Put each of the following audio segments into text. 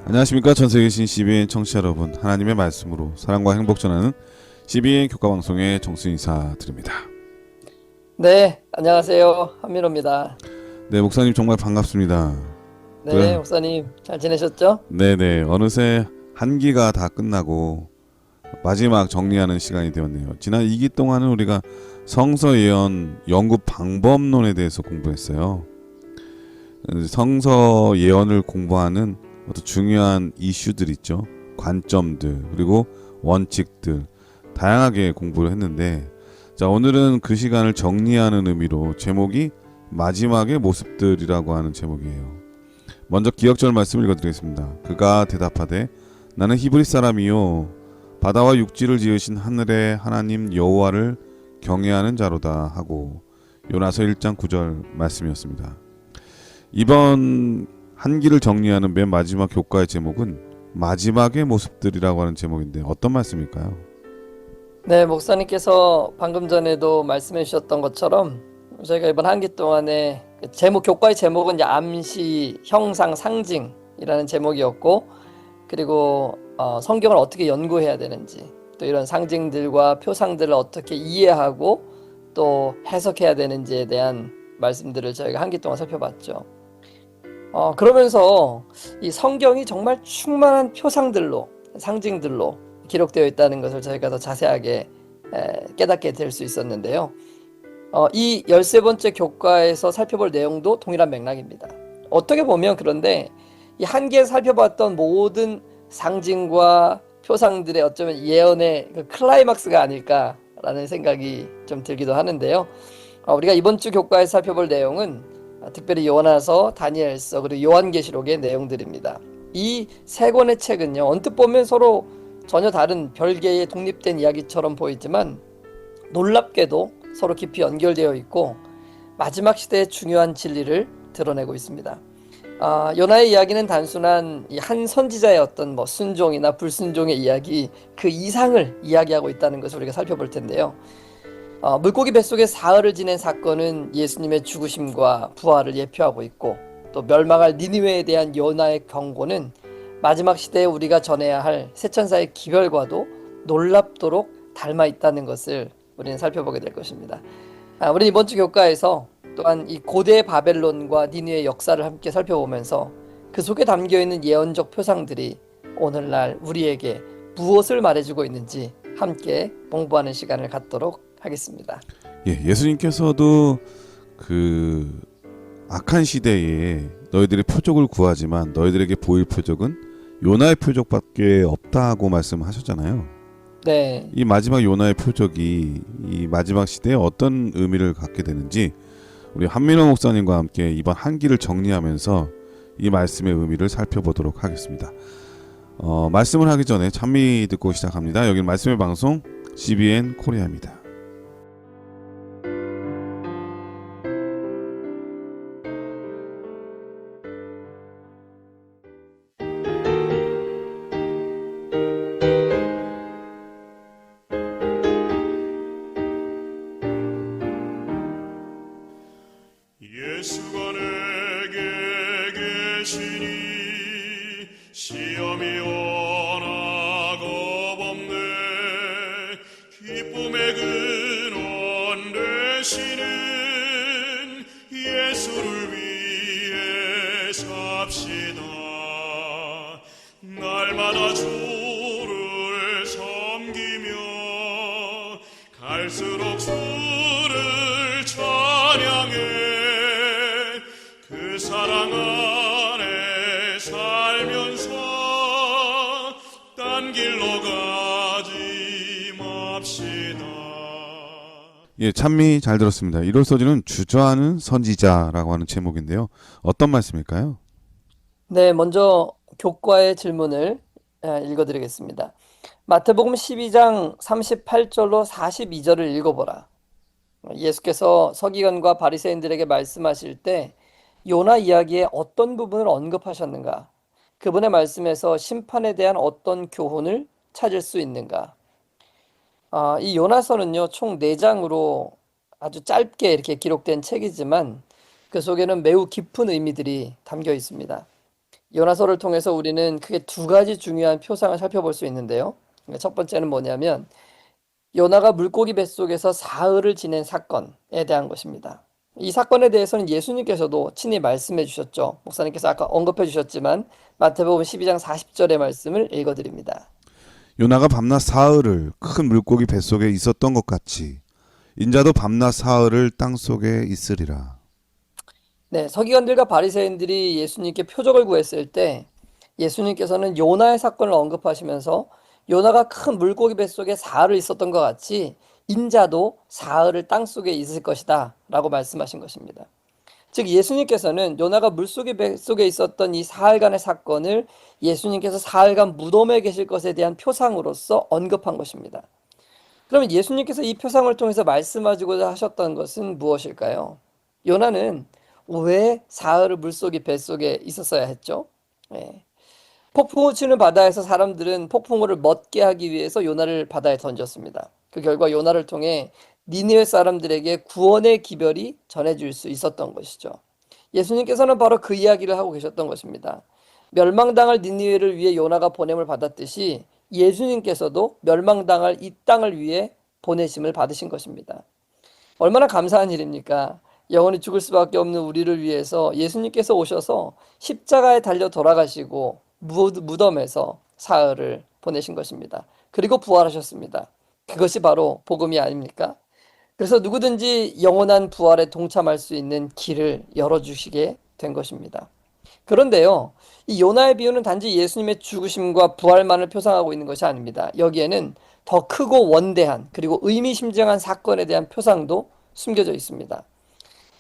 안녕하십니까. 전세계 계신 CBN 청취자 여러분, 하나님의 말씀으로 사랑과 행복 전하는 CBN 교과방송의 정수 인사드립니다. 네, 안녕하세요. 한민호입니다. 네, 목사님 정말 반갑습니다. 네, 목사님 잘 지내셨죠? 네네, 어느새 한 기가 다 끝나고 마지막 정리하는 시간이 되었네요. 지난 2기 동안은 우리가 성서 예언 연구 방법론에 대해서 공부했어요. 성서 예언을 공부하는 어떤 중요한 이슈들 있죠. 관점들, 그리고 원칙들, 다양하게 공부를 했는데, 자, 오늘은 그 시간을 정리하는 의미로 제목이 마지막의 모습들이라고 하는 제목이에요. 먼저 기억절 말씀을 읽어드리겠습니다. 그가 대답하되 나는 히브리 사람이요 바다와 육지를 지으신 하늘의 하나님 여호와를 경외하는 자로다 하고, 요나서 1장 9절 말씀이었습니다. 이번 한기를 정리하는 맨 마지막 교과의 제목은 마지막의 모습들이라고 하는 제목인데 어떤 말씀일까요? 네, 목사님께서 방금 전에도 말씀해 주셨던 것처럼 저희가 이번 한기 동안에 교과의 제목은 이제 암시, 형상, 상징이라는 제목이었고, 그리고 성경을 어떻게 연구해야 되는지, 또 이런 상징들과 표상들을 어떻게 이해하고 또 해석해야 되는지에 대한 말씀들을 저희가 한기 동안 살펴봤죠. 그러면서 이 성경이 정말 충만한 표상들로, 상징들로 기록되어 있다는 것을 저희가 더 자세하게 깨닫게 될 수 있었는데요. 이 13번째 교과에서 살펴볼 내용도 동일한 맥락입니다. 어떻게 보면 그런데 이 한계에 살펴봤던 모든 상징과 표상들의 어쩌면 예언의 그 클라이막스가 아닐까라는 생각이 좀 들기도 하는데요. 우리가 이번 주 교과에서 살펴볼 내용은 특별히 요나서, 다니엘서, 그리고 요한계시록의 내용들입니다. 이 세 권의 책은요, 언뜻 보면 서로 전혀 다른 별개의 독립된 이야기처럼 보이지만 놀랍게도 서로 깊이 연결되어 있고 마지막 시대의 중요한 진리를 드러내고 있습니다. 요나의 이야기는 단순한 한 선지자의 어떤 순종이나 불순종의 이야기, 그 이상을 이야기하고 있다는 것을 우리가 살펴볼 텐데요. 물고기 뱃속에 사흘을 지낸 사건은 예수님의 죽으심과 부활을 예표하고 있고, 또 멸망할 니느웨에 대한 요나의 경고는 마지막 시대에 우리가 전해야 할 세천사의 기별과도 놀랍도록 닮아 있다는 것을 우리는 살펴보게 될 것입니다. 우리는 이번 주 교과에서 또한 이 고대 바벨론과 니느웨의 역사를 함께 살펴보면서 그 속에 담겨있는 예언적 표상들이 오늘날 우리에게 무엇을 말해주고 있는지 함께 공부하는 시간을 갖도록 하겠습니다. 예수님께서도 그 악한 시대에 너희들의 표적을 구하지만 너희들에게 보일 표적은 요나의 표적밖에 없다고 말씀하셨잖아요. 네. 이 마지막 요나의 표적이 이 마지막 시대에 어떤 의미를 갖게 되는지 우리 한민호 목사님과 함께 이번 한기를 정리하면서 이 말씀의 의미를 살펴보도록 하겠습니다. 말씀을 하기 전에 찬미 듣고 시작합니다. 여기는 말씀의 방송 CBN 코리아입니다. 예수가 내게 계시니 시험이 워낙 겁없네. 기쁨의 근원 되시는 예수를 위해 삽시다. 날마다 주를 섬기며 갈수록 주를 찬양해. 그 사랑 안에 살면서 딴 길로 가지 맙시다. 찬미 잘 들었습니다. 이롤서지는 주저하는 선지자라고 하는 제목인데요. 어떤 말씀일까요? 네, 먼저 교과의 질문을 읽어드리겠습니다. 마태복음 12장 38절로 42절을 읽어보라. 예수께서 서기관과 바리새인들에게 말씀하실 때 요나 이야기의 어떤 부분을 언급하셨는가? 그분의 말씀에서 심판에 대한 어떤 교훈을 찾을 수 있는가? 이 요나서는요, 총 4장으로 아주 짧게 이렇게 기록된 책이지만 그 속에는 매우 깊은 의미들이 담겨 있습니다. 요나서를 통해서 우리는 크게 두 가지 중요한 표상을 살펴볼 수 있는데요. 그러니까 첫 번째는 뭐냐면 요나가 물고기 뱃속에서 사흘을 지낸 사건에 대한 것입니다. 이 사건에 대해서는 예수님께서도 친히 말씀해 주셨죠. 목사님께서 아까 언급해 주셨지만 마태복음 12장 40절의 말씀을 읽어드립니다. 요나가 밤낮 사흘을 큰 물고기 뱃속에 있었던 것 같이 인자도 밤낮 사흘을 땅속에 있으리라. 네, 서기관들과 바리새인들이 예수님께 표적을 구했을 때 예수님께서는 요나의 사건을 언급하시면서 요나가 큰 물고기 뱃속에 사흘을 있었던 것 같이 인자도 사흘을 땅속에 있을 것이다 라고 말씀하신 것입니다. 즉 예수님께서는 요나가 물속의 뱃속에 있었던 이 사흘간의 사건을 예수님께서 사흘간 무덤에 계실 것에 대한 표상으로서 언급한 것입니다. 그러면 예수님께서 이 표상을 통해서 말씀하시고자 하셨던 것은 무엇일까요? 요나는 왜 사흘을 물속의 뱃속에 있었어야 했죠? 예. 폭풍우 치는 바다에서 사람들은 폭풍우를 멎게 하기 위해서 요나를 바다에 던졌습니다. 그 결과 요나를 통해 니느웨 사람들에게 구원의 기별이 전해질 수 있었던 것이죠. 예수님께서는 바로 그 이야기를 하고 계셨던 것입니다. 멸망당할 니느웨를 위해 요나가 보냄을 받았듯이 예수님께서도 멸망당할 이 땅을 위해 보내심을 받으신 것입니다. 얼마나 감사한 일입니까? 영원히 죽을 수밖에 없는 우리를 위해서 예수님께서 오셔서 십자가에 달려 돌아가시고 무덤에서 사흘을 보내신 것입니다. 그리고 부활하셨습니다. 그것이 바로 복음이 아닙니까? 그래서 누구든지 영원한 부활에 동참할 수 있는 길을 열어주시게 된 것입니다. 그런데요, 이 요나의 비유는 단지 예수님의 죽으심과 부활만을 표상하고 있는 것이 아닙니다. 여기에는 더 크고 원대한 그리고 의미심장한 사건에 대한 표상도 숨겨져 있습니다.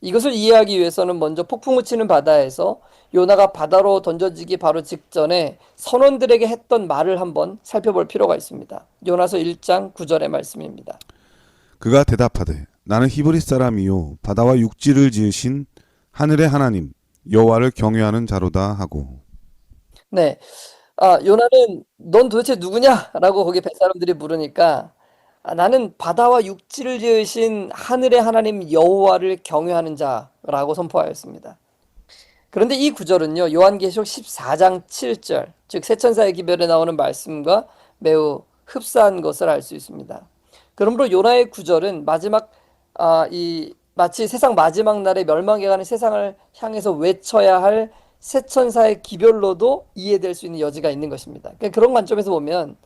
이것을 이해하기 위해서는 먼저 폭풍우 치는 바다에서 요나가 바다로 던져지기 바로 직전에 선원들에게 했던 말을 한번 살펴볼 필요가 있습니다. 요나서 1장 9절의 말씀입니다. 그가 대답하되 나는 히브리 사람이요 바다와 육지를 지으신 하늘의 하나님 여호와를 경외하는 자로다 하고. 네, 요나는 넌 도대체 누구냐? 라고 거기 뱃사람들이 물으니까 나는 바다와 육지를 지으신 하늘의 하나님 여호와를 경외하는 자라고 선포하였습니다. 그런데 이 구절은요, 요한계시록 14장 7절, 즉 세천사의 기별에 나오는 말씀과 매우 흡사한 것을 알 수 있습니다. 그러므로 요나의 구절은 마치 세상 마지막 날에 멸망해 가는 세상을 향해서 외쳐야 할 세천사의 기별로도 이해될 수 있는 여지가 있는 것입니다. 그러니까 그런 관점에서 보면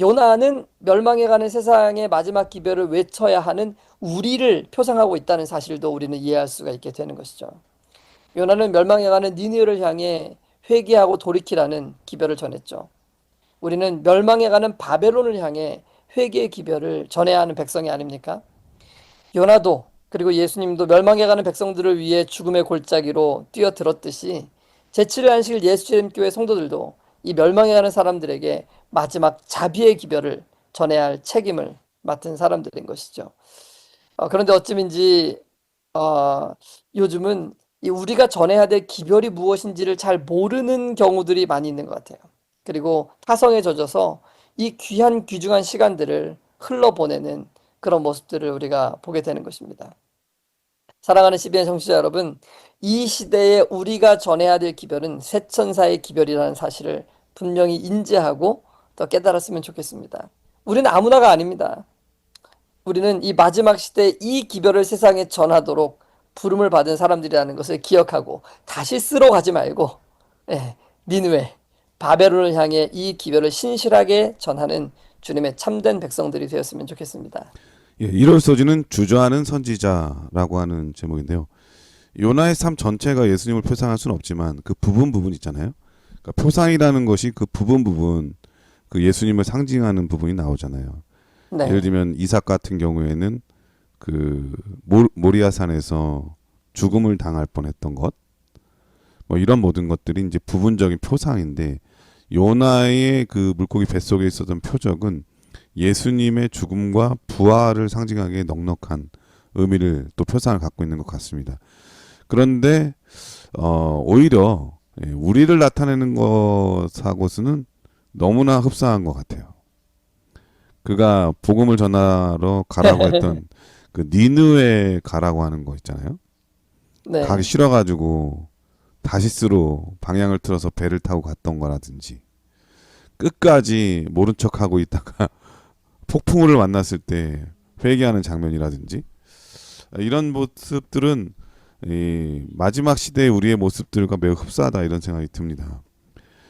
요나는 멸망해 가는 세상의 마지막 기별을 외쳐야 하는 우리를 표상하고 있다는 사실도 우리는 이해할 수가 있게 되는 것이죠. 요나는 멸망해 가는 니느웨를 향해 회개하고 돌이키라는 기별을 전했죠. 우리는 멸망해 가는 바벨론을 향해 회개의 기별을 전해야 하는 백성이 아닙니까? 요나도 그리고 예수님도 멸망해 가는 백성들을 위해 죽음의 골짜기로 뛰어들었듯이 제7일 안식일 예수님교회 성도들도 이 멸망해 가는 사람들에게 마지막 자비의 기별을 전해야 할 책임을 맡은 사람들인 것이죠. 그런데 어찌민지 요즘은 우리가 전해야 될 기별이 무엇인지를 잘 모르는 경우들이 많이 있는 것 같아요. 그리고 타성에 젖어서 이 귀한 귀중한 시간들을 흘러보내는 그런 모습들을 우리가 보게 되는 것입니다. 사랑하는 CBN 청취자 여러분, 이 시대에 우리가 전해야 될 기별은 세천사의 기별이라는 사실을 분명히 인지하고 더 깨달았으면 좋겠습니다. 우리는 아무나가 아닙니다. 우리는 이 마지막 시대에 이 기별을 세상에 전하도록 부름을 받은 사람들이라는 것을 기억하고 다시 쓰러 가지 말고 니느웨, 바벨론을 향해 이 기별을 신실하게 전하는 주님의 참된 백성들이 되었으면 좋겠습니다. 예, 1월 소지는 주저하는 선지자라고 하는 제목인데요. 요나의 삶 전체가 예수님을 표상할 수는 없지만 그 부분 있잖아요. 그러니까 표상이라는 것이 그 부분 그 예수님을 상징하는 부분이 나오잖아요. 네. 예를 들면 이삭 같은 경우에는 그 모리아산에서 죽음을 당할 뻔했던 것, 뭐 이런 모든 것들이 이제 부분적인 표상인데 요나의 그 물고기 뱃속에 있었던 표적은 예수님의 죽음과 부활을 상징하기에 넉넉한 의미를 또 표상을 갖고 있는 것 같습니다. 그런데 오히려 우리를 나타내는 것하고서는 너무나 흡사한 것 같아요. 그가 복음을 전하러 가라고 했던 그 니느웨 가라고 하는 거 있잖아요. 네. 가기 싫어가지고 다시스로 방향을 틀어서 배를 타고 갔던 거라든지 끝까지 모른 척하고 있다가 폭풍우를 만났을 때 회개하는 장면이라든지 이런 모습들은 이 마지막 시대의 우리의 모습들과 매우 흡사하다 이런 생각이 듭니다.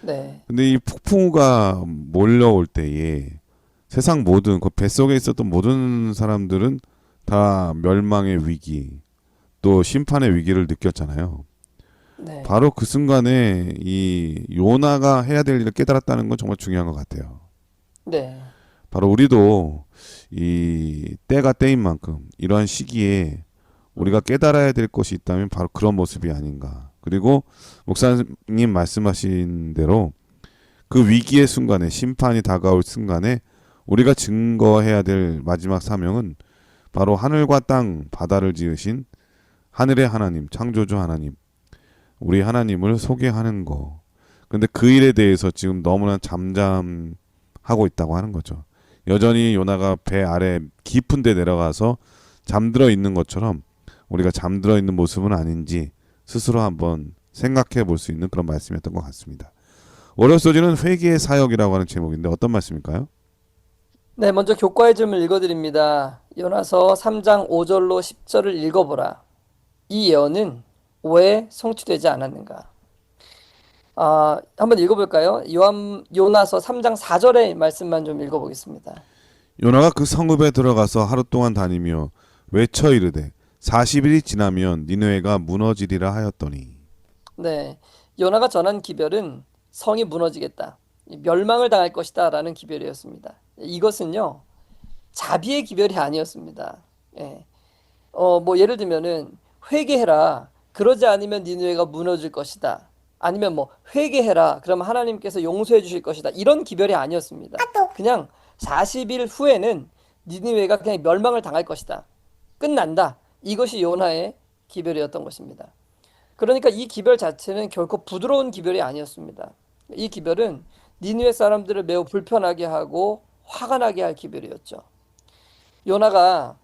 네. 근데 이 폭풍우가 몰려올 때에 세상 모든 그 뱃속에 있었던 모든 사람들은 다 멸망의 위기 또 심판의 위기를 느꼈잖아요. 네. 바로 그 순간에 이 요나가 해야 될 일을 깨달았다는 건 정말 중요한 것 같아요. 네. 바로 우리도 이 때가 때인 만큼 이러한 시기에 우리가 깨달아야 될 것이 있다면 바로 그런 모습이 아닌가. 그리고 목사님 말씀하신 대로 그 위기의 순간에 심판이 다가올 순간에 우리가 증거해야 될 마지막 사명은 바로 하늘과 땅 바다를 지으신 하늘의 하나님 창조주 하나님 우리 하나님을 소개하는 거. 근데 그 일에 대해서 지금 너무나 잠잠하고 있다고 하는 거죠. 여전히 요나가 배 아래 깊은 데 내려가서 잠들어 있는 것처럼 우리가 잠들어 있는 모습은 아닌지 스스로 한번 생각해 볼 수 있는 그런 말씀이었던 것 같습니다. 월요 소지는 회개의 사역이라고 하는 제목인데 어떤 말씀일까요? 네, 먼저 교과의 질문 읽어드립니다. 요나서 3장 5절로 10절을 읽어보라. 이 예언은 왜 성취되지 않았는가? 한번 읽어볼까요? 요나서 3장 4절의 말씀만 좀 읽어보겠습니다. 요나가 그 성읍에 들어가서 하루 동안 다니며 외쳐 이르되 40일이 지나면 니느웨가 무너지리라 하였더니 네, 요나가 전한 기별은 성이 무너지겠다, 멸망을 당할 것이다 라는 기별이었습니다. 이것은요, 자비의 기별이 아니었습니다. 예. 뭐 예를 들면은 회개해라. 그러지 않으면 니느웨가 무너질 것이다. 아니면 뭐 회개해라. 그러면 하나님께서 용서해 주실 것이다. 이런 기별이 아니었습니다. 그냥 40일 후에는 니느웨가 그냥 멸망을 당할 것이다. 끝난다. 이것이 요나의 기별이었던 것입니다. 그러니까 이 기별 자체는 결코 부드러운 기별이 아니었습니다. 이 기별은 니느웨 사람들을 매우 불편하게 하고 화가 나게 할 기별이었죠. 요나가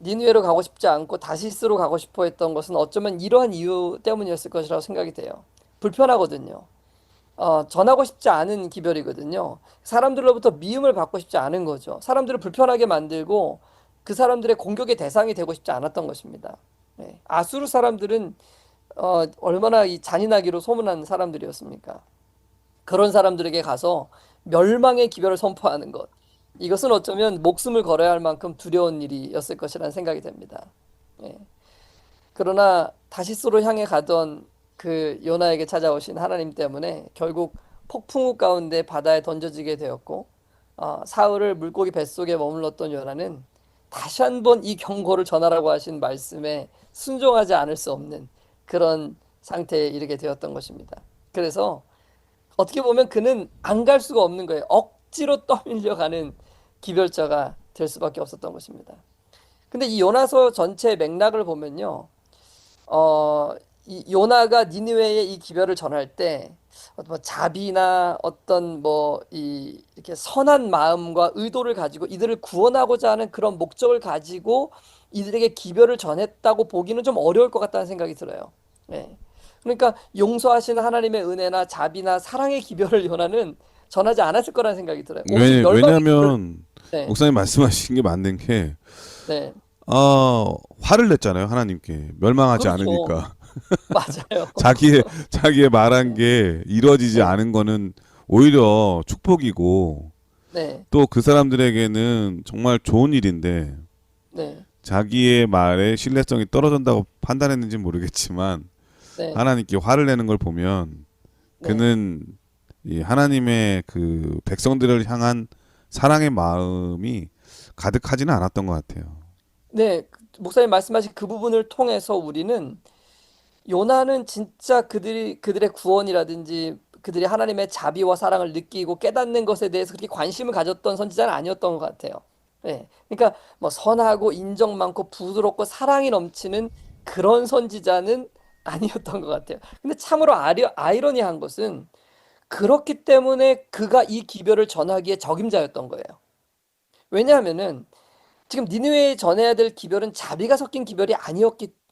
니느웨로 가고 싶지 않고 다시스로 가고 싶어 했던 것은 어쩌면 이러한 이유 때문이었을 것이라고 생각이 돼요. 불편하거든요. 전하고 싶지 않은 기별이거든요. 사람들로부터 미움을 받고 싶지 않은 거죠. 사람들을 불편하게 만들고 그 사람들의 공격의 대상이 되고 싶지 않았던 것입니다. 네. 아수르 사람들은 얼마나 이 잔인하기로 소문난 사람들이었습니까? 그런 사람들에게 가서 멸망의 기별을 선포하는 것. 이것은 어쩌면 목숨을 걸어야 할 만큼 두려운 일이었을 것이라는 생각이 됩니다. 예. 그러나 다시스로 향해 가던 그 요나에게 찾아오신 하나님 때문에 결국 폭풍우 가운데 바다에 던져지게 되었고, 사흘을 물고기 뱃속에 머물렀던 요나는 다시 한번 이 경고를 전하라고 하신 말씀에 순종하지 않을 수 없는 그런 상태에 이르게 되었던 것입니다. 그래서 어떻게 보면 그는 안 갈 수가 없는 거예요. 억지로 떠밀려가는 기별자가 될 수밖에 없었던 것입니다. 근데 이 요나서 전체 맥락을 보면요, 이 요나가 니느웨에 이 기별을 전할 때 뭐 자비나 어떤 뭐 이렇게 선한 마음과 의도를 가지고 이들을 구원하고자 하는 그런 목적을 가지고 이들에게 기별을 전했다고 보기는 좀 어려울 것 같다는 생각이 들어요. 예. 그러니까 용서하시는 하나님의 은혜나 자비나 사랑의 기별을 요나는 전하지 않았을 거라는 생각이 들어요. 오직 멸망의 기별. 왜냐하면 네, 목사님 말씀하신 게 맞는 게 네, 화를 냈잖아요 하나님께 멸망하지 그렇죠. 않으니까 맞아요. 자기의 말한 게 이루어지지 네, 않은 거는 오히려 축복이고 네, 또 그 사람들에게는 정말 좋은 일인데 네, 자기의 말에 신뢰성이 떨어진다고 판단했는지 모르겠지만 네, 하나님께 화를 내는 걸 보면 네, 그는 이 하나님의 그 백성들을 향한 사랑의 마음이 가득하지는 않았던 것 같아요. 네. 목사님 말씀하신 그 부분을 통해서 우리는 요나는 진짜 그들의 구원이라든지 그들이 하나님의 자비와 사랑을 느끼고 깨닫는 것에 대해서 그렇게 관심을 가졌던 선지자는 아니었던 것 같아요. 예. 그러니까 뭐 선하고 인정 많고 부드럽고 사랑이 넘치는 그런 선지자는 아니었던 것 같아요. 근데 참으로 아이러니한 것은 그렇기 때문에 그가 이 기별을 전하기에 적임자였던 거예요. 왜냐하면은 지금 니느웨에 전해야 될 기별은 자비가 섞인 기별이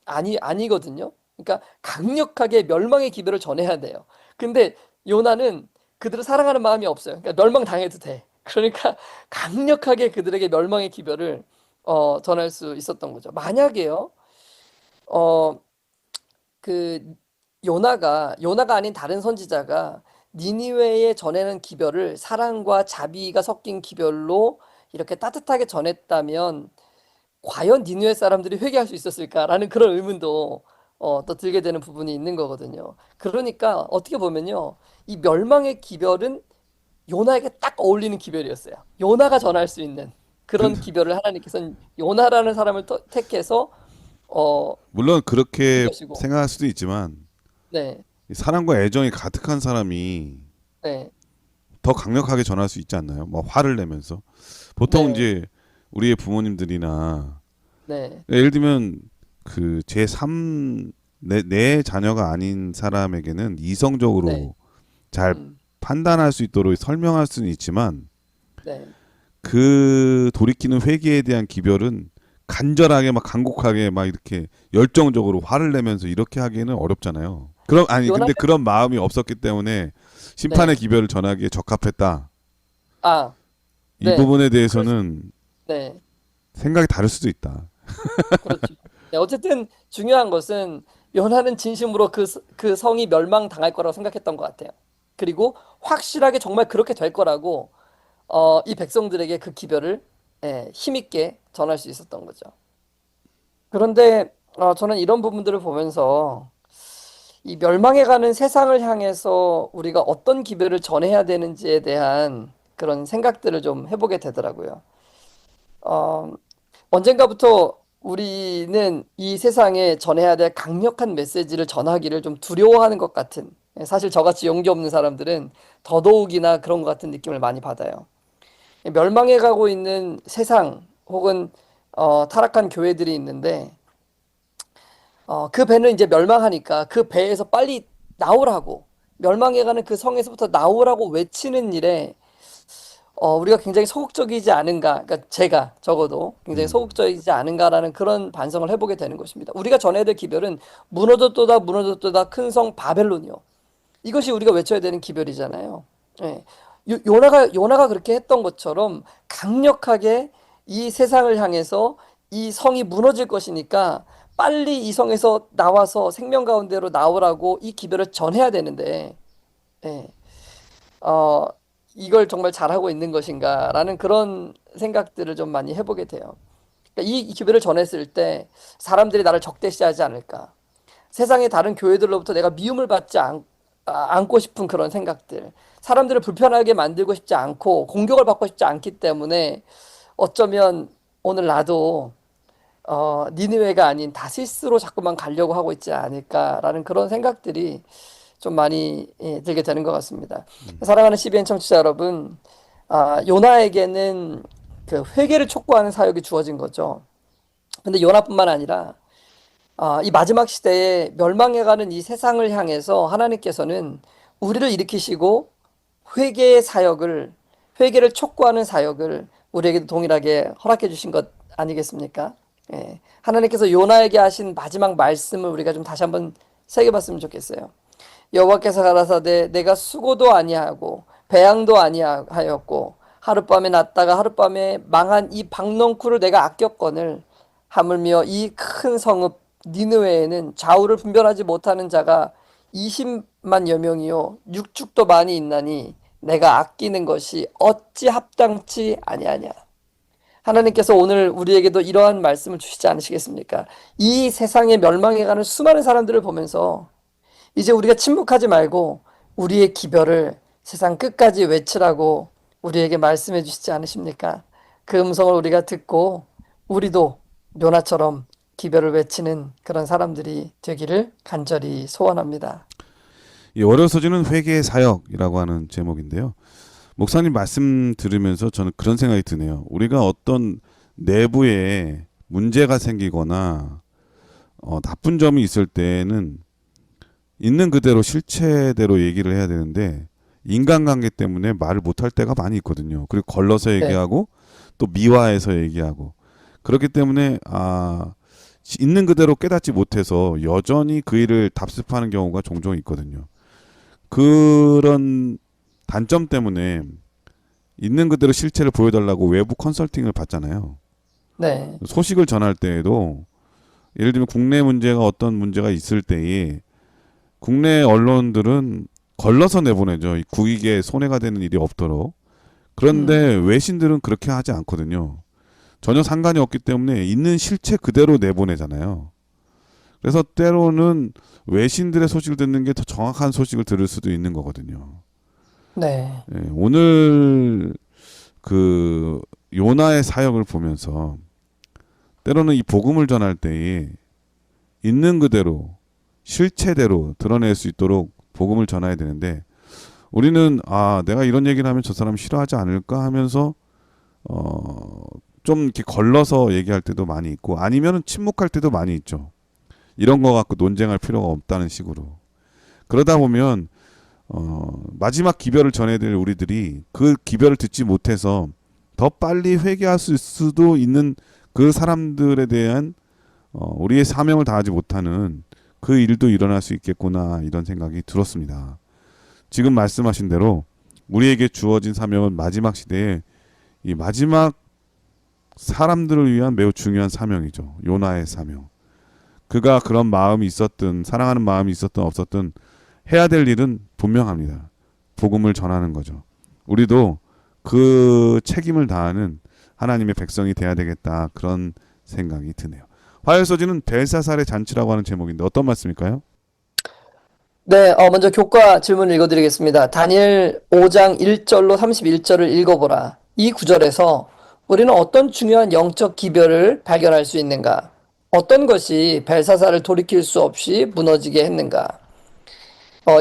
아니거든요. 그러니까 강력하게 멸망의 기별을 전해야 돼요. 근데 요나는 그들을 사랑하는 마음이 없어요. 그러니까 멸망당해도 돼. 그러니까 강력하게 그들에게 멸망의 기별을 전할 수 있었던 거죠. 만약에요, 어, 그 요나가 아닌 다른 선지자가 니니웨에 전하는 기별을 사랑과 자비가 섞인 기별로 이렇게 따뜻하게 전했다면 과연 니느웨 사람들이 회개할 수 있었을까라는 그런 의문도 또 들게 되는 부분이 있는 거거든요. 그러니까 어떻게 보면요, 이 멸망의 기별은 요나에게 딱 어울리는 기별이었어요. 요나가 전할 수 있는 그런 근- 기별을 하나님께서는 요나라는 사람을 택해서 물론 그렇게 이것이고, 생각할 수도 있지만 네, 이 사랑과 애정이 가득한 사람이 네, 더 강력하게 전할 수 있지 않나요? 뭐 화를 내면서 보통 네, 이제 우리의 부모님들이나 네, 예를 들면 그 제3 내 자녀가 아닌 사람에게는 네, 이성적으로 잘 음, 판단할 수 있도록 설명할 수는 있지만 네. 그 돌이키는 회개에 대한 기별은 간절하게 막 간곡하게 막 이렇게 열정적으로 화를 내면서 이렇게 하기에는 어렵잖아요. 그럼 아니 근데 요나가, 그런 마음이 없었기 때문에 심판의 네, 기별을 전하기에 적합했다. 아, 이 네, 부분에 그럴 수, 대해서는 네. 생각이 다를 수도 있다. 그렇죠. 네, 어쨌든 중요한 것은 요나는 진심으로 그 성이 멸망당할 거라고 생각했던 것 같아요. 그리고 확실하게 정말 그렇게 될 거라고 이 백성들에게 그 기별을 힘있게 전할 수 있었던 거죠. 그런데 저는 이런 부분들을 보면서 이 멸망해가는 세상을 향해서 우리가 어떤 기별을 전해야 되는지에 대한 그런 생각들을 좀 해보게 되더라고요. 어, 언젠가부터 우리는 이 세상에 전해야 될 강력한 메시지를 전하기를 좀 두려워하는 것 같은, 사실 저같이 용기 없는 사람들은 더더욱이나 그런 것 같은 느낌을 많이 받아요. 멸망해 가고 있는 세상 혹은 타락한 교회들이 있는데 그 배는 이제 멸망하니까 그 배에서 빨리 나오라고, 멸망해가는 그 성에서부터 나오라고 외치는 일에 우리가 굉장히 소극적이지 않은가, 그러니까 제가 적어도 굉장히 음. 소극적이지 않은가라는 그런 반성을 해보게 되는 것입니다. 우리가 전해야 될 기별은 무너졌도다 무너졌도다 큰 성 바벨론이요. 이것이 우리가 외쳐야 되는 기별이잖아요. 예. 요나가 그렇게 했던 것처럼 강력하게 이 세상을 향해서 이 성이 무너질 것이니까 빨리 이 성에서 나와서 생명 가운데로 나오라고 이 기별을 전해야 되는데, 예. 어, 이걸 정말 잘하고 있는 것인가라는 그런 생각들을 좀 많이 해보게 돼요. 그러니까 이 기별을 전했을 때 사람들이 나를 적대시하지 않을까. 세상의 다른 교회들로부터 내가 미움을 받지 않고 싶은 그런 생각들. 사람들을 불편하게 만들고 싶지 않고 공격을 받고 싶지 않기 때문에 어쩌면 오늘 나도 니느웨가 아닌 다시스로 자꾸만 가려고 하고 있지 않을까라는 그런 생각들이 좀 많이 들게 되는 것 같습니다. 사랑하는 CBN 청취자 여러분, 요나에게는 그 회개를 촉구하는 사역이 주어진 거죠. 근데 요나뿐만 아니라 이 마지막 시대에 멸망해가는 이 세상을 향해서 하나님께서는 우리를 일으키시고 회개의 사역을, 회개를 촉구하는 사역을 우리에게도 동일하게 허락해 주신 것 아니겠습니까? 예. 하나님께서 요나에게 하신 마지막 말씀을 우리가 좀 다시 한번 새겨봤으면 좋겠어요. 여호와께서 가라사대 내가 수고도 아니하고 배양도 아니하였고 하룻밤에 났다가 하룻밤에 망한 이 박넝쿨을 내가 아꼈거늘 하물며 이 큰 성읍 니느웨에는 좌우를 분별하지 못하는 자가 20만여 명이요 육축도 많이 있나니 내가 아끼는 것이 어찌 합당치 아니하냐. 하나님께서 오늘 우리에게도 이러한 말씀을 주시지 않으시겠습니까? 이 세상에 멸망해가는 수많은 사람들을 보면서 이제 우리가 침묵하지 말고 우리의 기별을 세상 끝까지 외치라고 우리에게 말씀해 주시지 않으십니까? 그 음성을 우리가 듣고 우리도 요나처럼 기별을 외치는 그런 사람들이 되기를 간절히 소원합니다. 이 월요 서지는 회개의 사역이라고 하는 제목인데요. 목사님 말씀 들으면서 저는 그런 생각이 드네요. 우리가 어떤 내부에 문제가 생기거나 나쁜 점이 있을 때는 있는 그대로 실체대로 얘기를 해야 되는데 인간관계 때문에 말을 못할 때가 많이 있거든요. 그리고 걸러서 네, 얘기하고 또 미화해서 얘기하고 그렇기 때문에 있는 그대로 깨닫지 못해서 여전히 그 일을 답습하는 경우가 종종 있거든요. 그런 단점 때문에 있는 그대로 실체를 보여달라고 외부 컨설팅을 받잖아요. 네. 소식을 전할 때에도 예를 들면 국내 문제가 어떤 문제가 있을 때에 국내 언론들은 걸러서 내보내죠. 이 국익에 손해가 되는 일이 없도록. 그런데 외신들은 그렇게 하지 않거든요. 전혀 상관이 없기 때문에 있는 실체 그대로 내보내잖아요. 그래서 때로는 외신들의 소식을 듣는 게 더 정확한 소식을 들을 수도 있는 거거든요. 네. 예, 오늘 그 요나의 사역을 보면서 때로는 이 복음을 전할 때에 있는 그대로 실체대로 드러낼 수 있도록 복음을 전해야 되는데 우리는 내가 이런 얘기를 하면 저 사람 싫어하지 않을까 하면서 좀 이렇게 걸러서 얘기할 때도 많이 있고 아니면은 침묵할 때도 많이 있죠. 이런 거 갖고 논쟁할 필요가 없다는 식으로. 그러다 보면 마지막 기별을 전해야 될 우리들이 그 기별을 듣지 못해서 더 빨리 회개할 수도 있는 그 사람들에 대한 우리의 사명을 다하지 못하는 그 일도 일어날 수 있겠구나 이런 생각이 들었습니다. 지금 말씀하신 대로 우리에게 주어진 사명은 마지막 시대에 이 마지막 사람들을 위한 매우 중요한 사명이죠. 요나의 사명. 그가 그런 마음이 있었든 사랑하는 마음이 있었든 없었든 해야 될 일은 분명합니다. 복음을 전하는 거죠. 우리도 그 책임을 다하는 하나님의 백성이 돼야 되겠다 그런 생각이 드네요. 화요소지는 벨사살의 잔치라고 하는 제목인데 어떤 말씀일까요? 네, 먼저 교과 질문을 읽어드리겠습니다. 다니엘 5장 1절로 31절을 읽어보라. 이 구절에서 우리는 어떤 중요한 영적 기별을 발견할 수 있는가? 어떤 것이 벨사살을 돌이킬 수 없이 무너지게 했는가?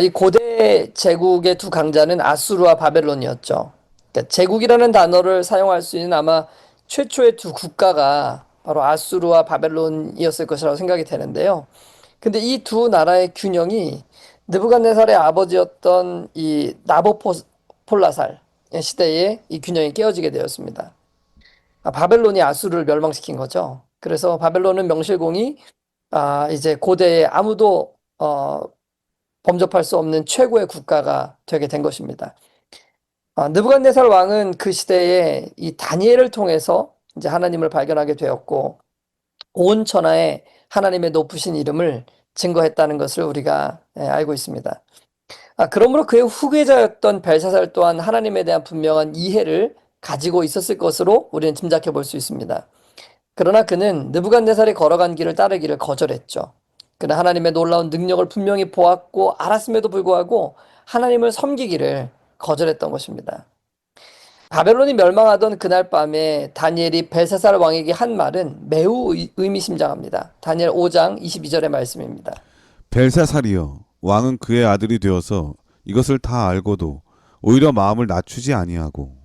이 고대 제국의 두 강자는 아수르와 바벨론이었죠. 그러니까 제국이라는 단어를 사용할 수 있는 아마 최초의 두 국가가 바로 아수르와 바벨론이었을 것이라고 생각이 되는데요. 근데 이 두 나라의 균형이 느부갓네살의 아버지였던 이 나보폴라살 시대에 이 균형이 깨어지게 되었습니다. 바벨론이 아수르를 멸망시킨 거죠. 그래서 바벨론은 명실공히 이제 고대에 아무도 범접할 수 없는 최고의 국가가 되게 된 것입니다. 느부갓네살 왕은 그 시대에 이 다니엘을 통해서 이제 하나님을 발견하게 되었고 온 천하에 하나님의 높으신 이름을 증거했다는 것을 우리가 알고 있습니다. 그러므로 그의 후계자였던 벨사살 또한 하나님에 대한 분명한 이해를 가지고 있었을 것으로 우리는 짐작해 볼 수 있습니다. 그러나 그는 느부갓네살이 걸어간 길을 따르기를 거절했죠. 그는 하나님의 놀라운 능력을 분명히 보았고 알았음에도 불구하고 하나님을 섬기기를 거절했던 것입니다. 바벨론이 멸망하던 그날 밤에 다니엘이 벨사살 왕에게 한 말은 매우 의미심장합니다. 다니엘 5장 22절의 말씀입니다. 벨사살이여 왕은 그의 아들이 되어서 이것을 다 알고도 오히려 마음을 낮추지 아니하고.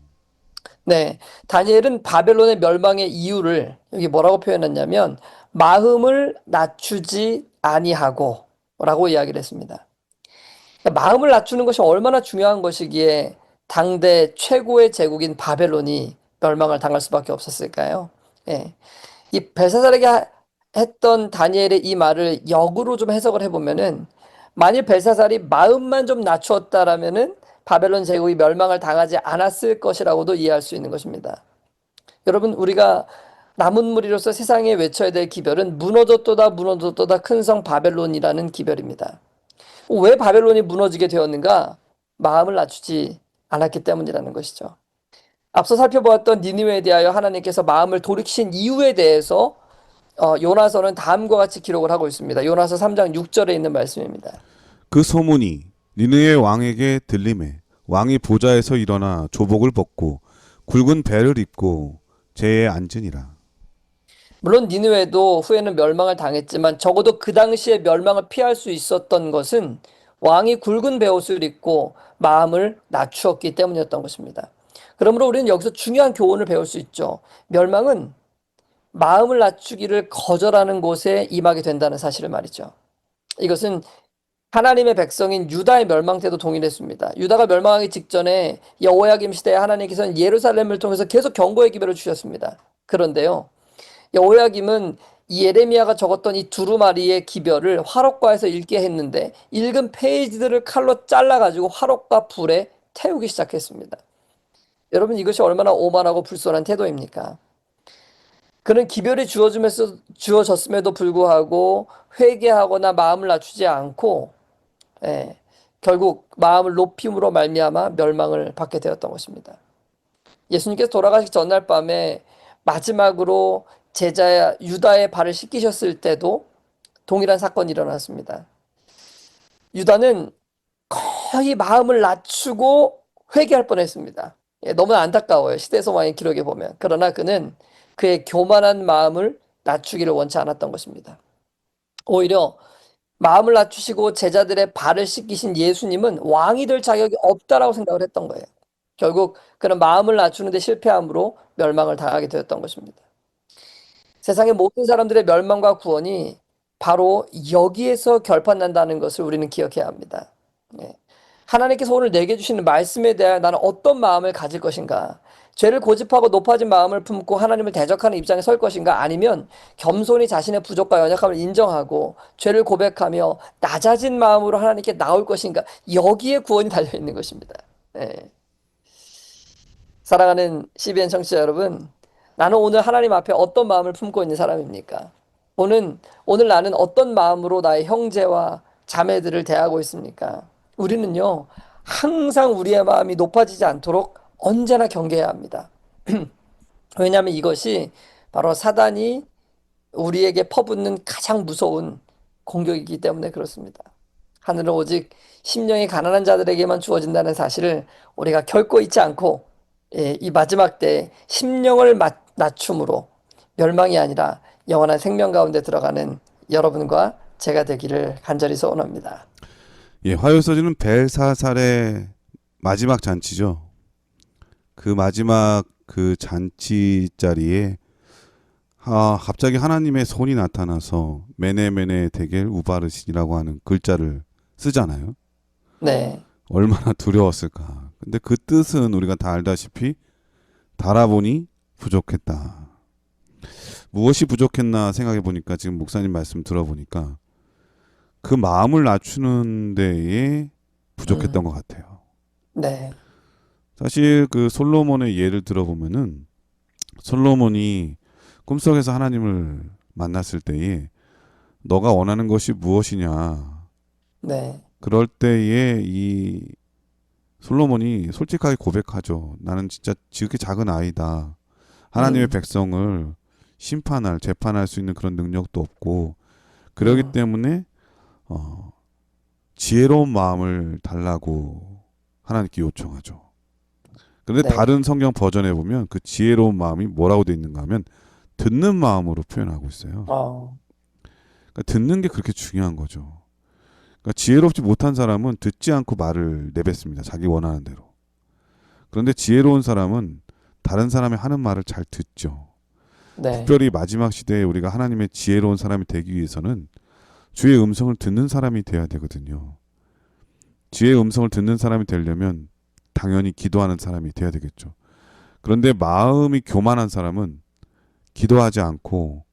네, 다니엘은 바벨론의 멸망의 이유를 여기 뭐라고 표현했냐면 마음을 낮추지 아니하고 라고 이야기를 했습니다. 그러니까 마음을 낮추는 것이 얼마나 중요한 것이기에 당대 최고의 제국인 바벨론이 멸망을 당할 수밖에 없었을까요? 예. 이 벨사살에게 했던 다니엘의 이 말을 역으로 좀 해석을 해보면은 만일 벨사살이 마음만 좀 낮추었다라면은 바벨론 제국이 멸망을 당하지 않았을 것이라고도 이해할 수 있는 것입니다. 여러분, 우리가 남은 무리로서 세상에 외쳐야 될 기별은 무너졌도다 무너졌도다 큰 성 바벨론이라는 기별입니다. 왜 바벨론이 무너지게 되었는가? 마음을 낮추지 않았기 때문이라는 것이죠. 앞서 살펴보았던 니느웨에 대하여 하나님께서 마음을 돌이키신 이유에 대해서 요나서는 다음과 같이 기록을 하고 있습니다. 요나서 3장 6절에 있는 말씀입니다. 그 소문이 니느웨 왕에게 들림에 왕이 보좌에서 일어나 조복을 벗고 굵은 배를 입고 제에 앉으니라. 물론 니느웨도 후에는 멸망을 당했지만 적어도 그 당시에 멸망을 피할 수 있었던 것은 왕이 굵은 베옷을 입고 마음을 낮추었기 때문이었던 것입니다. 그러므로 우리는 여기서 중요한 교훈을 배울 수 있죠. 멸망은 마음을 낮추기를 거절하는 곳에 임하게 된다는 사실을 말이죠. 이것은 하나님의 백성인 유다의 멸망 때도 동일했습니다. 유다가 멸망하기 직전에 여호야김 시대에 하나님께서는 예루살렘을 통해서 계속 경고의 기별을 주셨습니다. 그런데요, 여호야김은 이 예레미야가 적었던 이 두루마리의 기별을 화롯가에서 읽게 했는데 읽은 페이지들을 칼로 잘라가지고 화롯가 불에 태우기 시작했습니다. 여러분 이것이 얼마나 오만하고 불손한 태도입니까? 그는 기별이 주어졌음에도 불구하고 회개하거나 마음을 낮추지 않고 예, 결국 마음을 높임으로 말미암아 멸망을 받게 되었던 것입니다. 예수님께서 돌아가시기 전날 밤에 마지막으로 제자 유다의 발을 씻기셨을 때도 동일한 사건이 일어났습니다. 유다는 거의 마음을 낮추고 회개할 뻔했습니다. 너무 안타까워요. 시대소망의 기록에 보면. 그러나 그는 그의 교만한 마음을 낮추기를 원치 않았던 것입니다. 오히려 마음을 낮추시고 제자들의 발을 씻기신 예수님은 왕이 될 자격이 없다라고 생각을 했던 거예요. 결국 그는 마음을 낮추는 데 실패함으로 멸망을 당하게 되었던 것입니다. 세상의 모든 사람들의 멸망과 구원이 바로 여기에서 결판난다는 것을 우리는 기억해야 합니다. 예. 하나님께서 오늘 내게 주시는 말씀에 대하여 나는 어떤 마음을 가질 것인가? 죄를 고집하고 높아진 마음을 품고 하나님을 대적하는 입장에 설 것인가? 아니면 겸손히 자신의 부족과 연약함을 인정하고 죄를 고백하며 낮아진 마음으로 하나님께 나올 것인가? 여기에 구원이 달려 있는 것입니다. 예. 사랑하는 CBN 청취자 여러분, 나는 오늘 하나님 앞에 어떤 마음을 품고 있는 사람입니까? 오늘 나는 어떤 마음으로 나의 형제와 자매들을 대하고 있습니까? 우리는요, 항상 우리의 마음이 높아지지 않도록 언제나 경계해야 합니다. 왜냐하면 이것이 바로 사단이 우리에게 퍼붓는 가장 무서운 공격이기 때문에 그렇습니다. 하늘은 오직 심령이 가난한 자들에게만 주어진다는 사실을 우리가 결코 잊지 않고 이 마지막 때 심령을 낮춤으로 멸망이 아니라 영원한 생명 가운데 들어가는 여러분과 제가 되기를 간절히 소원합니다. 예, 화요서지는 벨사살의 마지막 잔치죠. 그 마지막 그 잔치 자리에 갑자기 하나님의 손이 나타나서 메네메네 데겔 우바르신이라고 하는 글자를 쓰잖아요. 네. 얼마나 두려웠을까. 근데 그 뜻은 우리가 다 알다시피 달아보니 부족했다. 무엇이 부족했나 생각해 보니까 지금 목사님 말씀 들어보니까 그 마음을 낮추는 데에 부족했던 것 같아요. 네. 사실 그 솔로몬의 예를 들어보면은 솔로몬이 꿈속에서 하나님을 만났을 때에 너가 원하는 것이 무엇이냐. 네. 그럴 때에 이 솔로몬이 솔직하게 고백하죠. 나는 진짜 지극히 작은 아이다. 하나님의 백성을 재판할 수 있는 그런 능력도 없고 그러기 때문에 지혜로운 마음을 달라고 하나님께 요청하죠. 그런데 네. 다른 성경 버전에 보면 그 지혜로운 마음이 뭐라고 되어 있는가 하면 듣는 마음으로 표현하고 있어요. 그러니까 듣는 게 그렇게 중요한 거죠. 그러니까 지혜롭지 못한 사람은 듣지 않고 말을 내뱉습니다. 자기 원하는 대로. 그런데 지혜로운 사람은 다른 사람이 하는 말을 잘 듣죠. 네. 특별히 마지막 시대에 우리가 하나님의 지혜로운 사람이 되기 위해서는 주의 음성을 듣는 사람이 돼야 되거든요. 주의 음성을 듣는 사람이 되려면 당연히 기도하는 사람이 돼야 되겠죠. 그런데 마음이 교만한 사람은 기도하지 않고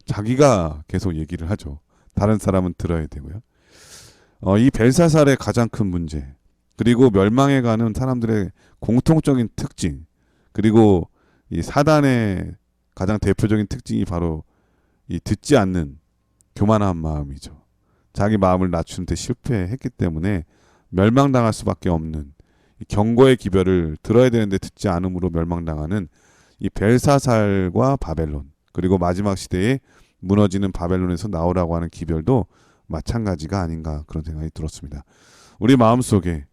자기가 계속 얘기를 하죠. 다른 사람은 들어야 되고요. 이 벨사살의 가장 큰 문제, 그리고 멸망해가는 사람들의 공통적인 특징, 그리고 이 사단의 가장 대표적인 특징이 바로 이 듣지 않는 교만한 마음이죠. 자기 마음을 낮추는 데 실패했기 때문에 멸망당할 수밖에 없는 이 경고의 기별을 들어야 되는데 듣지 않음으로 멸망당하는 이 벨사살과 바벨론, 그리고 마지막 시대에 무너지는 바벨론에서 나오라고 하는 기별도 마찬가지가 아닌가 그런 생각이 들었습니다. 우리 마음속에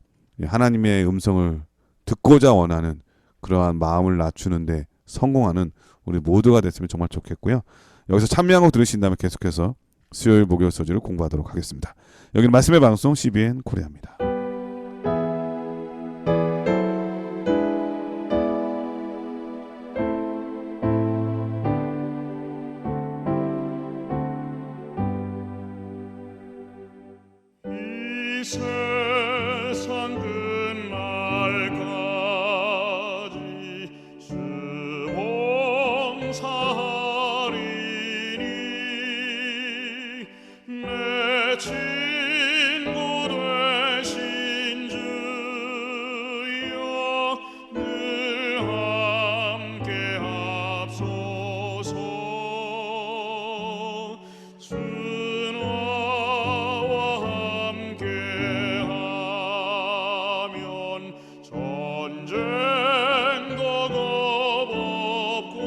하나님의 음성을 듣고자 원하는 그러한 마음을 낮추는데 성공하는 우리 모두가 됐으면 정말 좋겠고요. 여기서 찬미한 곡 들으신 다음에 계속해서 수요일 목요일 소지를 공부하도록 하겠습니다. 여기는 말씀의 방송 CBN 코리아입니다. 이 세상 끝날까지 수봉사하리니 신고 되신 주여 늘 함께 합소서 주 나와 함께하면 전쟁도 겁없고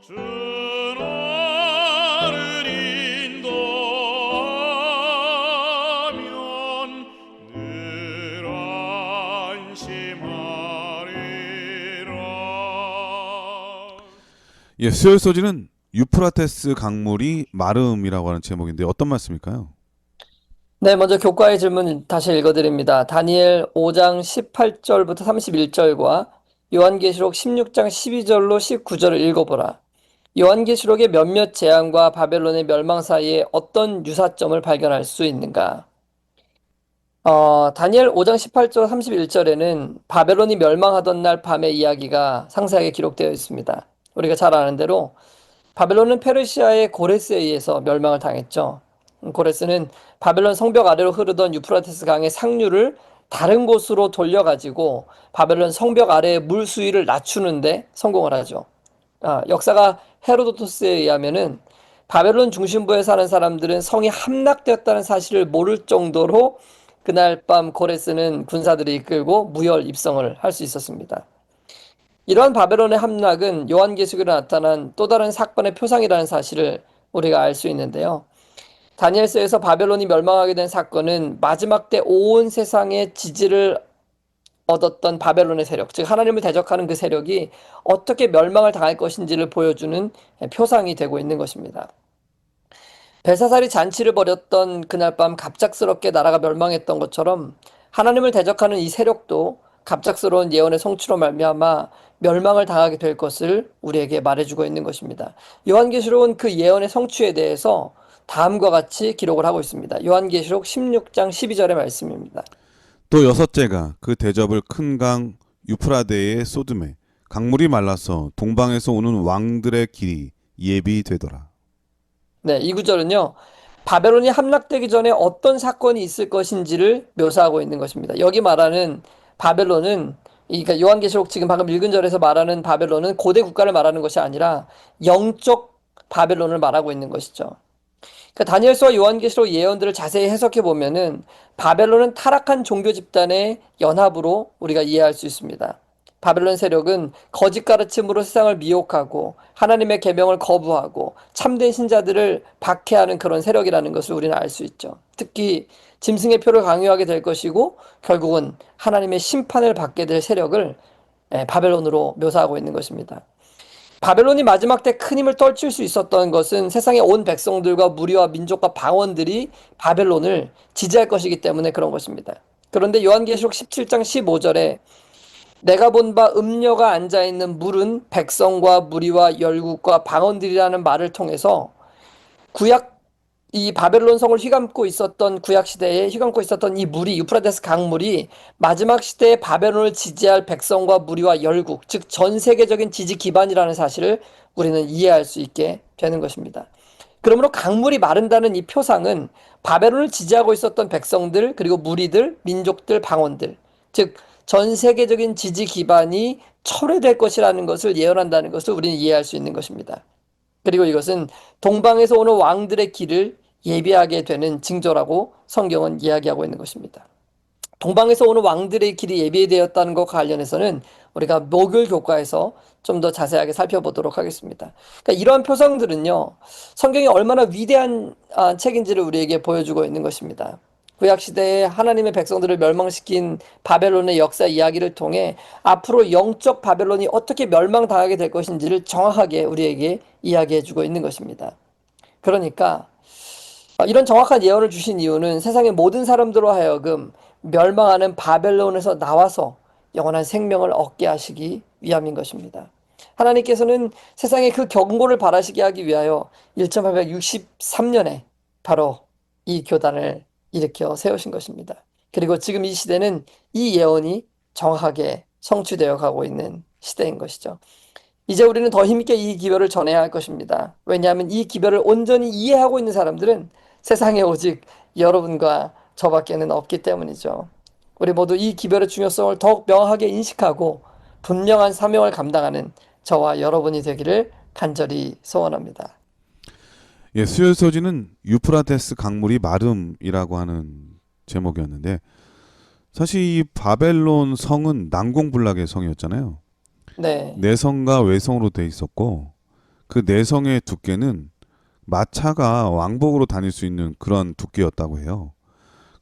주 나를 인도하면 늘 안심하리라. 예, 수요일 소지는 유프라테스 강물이 마름이라고 하는 제목인데 어떤 말씀일까요? 네, 먼저 교과의 질문 다시 읽어드립니다. 다니엘 5장 18절부터 31절과 요한계시록 16장 12절로 19절을 읽어보라. 요한계시록의 몇몇 재앙과 바벨론의 멸망 사이에 어떤 유사점을 발견할 수 있는가? 다니엘 5장 18절 31절에는 바벨론이 멸망하던 날 밤의 이야기가 상세하게 기록되어 있습니다. 우리가 잘 아는 대로 바벨론은 페르시아의 고레스에 의해서 멸망을 당했죠. 고레스는 바벨론 성벽 아래로 흐르던 유프라테스 강의 상류를 다른 곳으로 돌려가지고 바벨론 성벽 아래의 물 수위를 낮추는데 성공을 하죠. 역사가 헤로도토스에 의하면은 바벨론 중심부에 사는 사람들은 성이 함락되었다는 사실을 모를 정도로 그날 밤 고레스는 군사들을 이끌고 무혈 입성을 할 수 있었습니다. 이러한 바벨론의 함락은 요한계시록에 나타난 또 다른 사건의 표상이라는 사실을 우리가 알 수 있는데요. 다니엘서에서 바벨론이 멸망하게 된 사건은 마지막 때 온 세상의 지지를 얻었던 바벨론의 세력, 즉 하나님을 대적하는 그 세력이 어떻게 멸망을 당할 것인지를 보여주는 표상이 되고 있는 것입니다. 벨사살이 잔치를 벌였던 그날 밤 갑작스럽게 나라가 멸망했던 것처럼 하나님을 대적하는 이 세력도 갑작스러운 예언의 성취로 말미암아 멸망을 당하게 될 것을 우리에게 말해주고 있는 것입니다. 요한계시록은 그 예언의 성취에 대해서 다음과 같이 기록을 하고 있습니다. 요한계시록 16장 12절의 말씀입니다. 또 여섯째가 그 대접을 큰 강 유프라데에 쏟음에 강물이 말라서 동방에서 오는 왕들의 길이 예비되더라. 네, 이 구절은요. 바벨론이 함락되기 전에 어떤 사건이 있을 것인지를 묘사하고 있는 것입니다. 여기 말하는 바벨론은 그러니까 요한계시록 지금 방금 읽은 절에서 말하는 바벨론은 고대 국가를 말하는 것이 아니라 영적 바벨론을 말하고 있는 것이죠. 그러니까 다니엘서와 요한계시록 예언들을 자세히 해석해 보면은 바벨론은 타락한 종교 집단의 연합으로 우리가 이해할 수 있습니다. 바벨론 세력은 거짓 가르침으로 세상을 미혹하고 하나님의 계명을 거부하고 참된 신자들을 박해하는 그런 세력이라는 것을 우리는 알 수 있죠. 특히 짐승의 표를 강요하게 될 것이고 결국은 하나님의 심판을 받게 될 세력을 바벨론으로 묘사하고 있는 것입니다. 바벨론이 마지막 때 큰 힘을 떨칠 수 있었던 것은 세상의 온 백성들과 무리와 민족과 방언들이 바벨론을 지지할 것이기 때문에 그런 것입니다. 그런데 요한계시록 17장 15절에 내가 본 바 음녀가 앉아있는 물은 백성과 무리와 열국과 방언들이라는 말을 통해서 이 바벨론 성을 휘감고 있었던 구약 시대에 휘감고 있었던 이 물이 유프라테스 강물이 마지막 시대에 바벨론을 지지할 백성과 무리와 열국, 즉 전 세계적인 지지 기반이라는 사실을 우리는 이해할 수 있게 되는 것입니다. 그러므로 강물이 마른다는 이 표상은 바벨론을 지지하고 있었던 백성들, 그리고 무리들, 민족들, 방언들, 즉 전 세계적인 지지 기반이 철회될 것이라는 것을 예언한다는 것을 우리는 이해할 수 있는 것입니다. 그리고 이것은 동방에서 오는 왕들의 길을 예비하게 되는 징조라고 성경은 이야기하고 있는 것입니다. 동방에서 오는 왕들의 길이 예비되었다는 것과 관련해서는 우리가 목요일 교과에서 좀 더 자세하게 살펴보도록 하겠습니다. 그러니까 이러한 표상들은요, 성경이 얼마나 위대한 책인지를 우리에게 보여주고 있는 것입니다. 구약시대에 하나님의 백성들을 멸망시킨 바벨론의 역사 이야기를 통해 앞으로 영적 바벨론이 어떻게 멸망당하게 될 것인지를 정확하게 우리에게 이야기해주고 있는 것입니다. 그러니까 이런 정확한 예언을 주신 이유는 세상의 모든 사람들로 하여금 멸망하는 바벨론에서 나와서 영원한 생명을 얻게 하시기 위함인 것입니다. 하나님께서는 세상에 그 경고를 바라시게 하기 위하여 1863년에 바로 이 교단을 일으켜 세우신 것입니다. 그리고 지금 이 시대는 이 예언이 정확하게 성취되어 가고 있는 시대인 것이죠. 이제 우리는 더 힘있게 이 기별을 전해야 할 것입니다. 왜냐하면 이 기별을 온전히 이해하고 있는 사람들은 세상에 오직 여러분과 저밖에는 없기 때문이죠. 우리 모두 이 기별의 중요성을 더욱 명확하게 인식하고 분명한 사명을 감당하는 저와 여러분이 되기를 간절히 소원합니다. 예, 수요 소지는 유프라테스 강물이 마름이라고 하는 제목이었는데 사실 이 바벨론 성은 난공불락의 성이었잖아요. 네, 내성과 외성으로 돼 있었고 그 내성의 두께는 마차가 왕복으로 다닐 수 있는 그런 두께였다고 해요.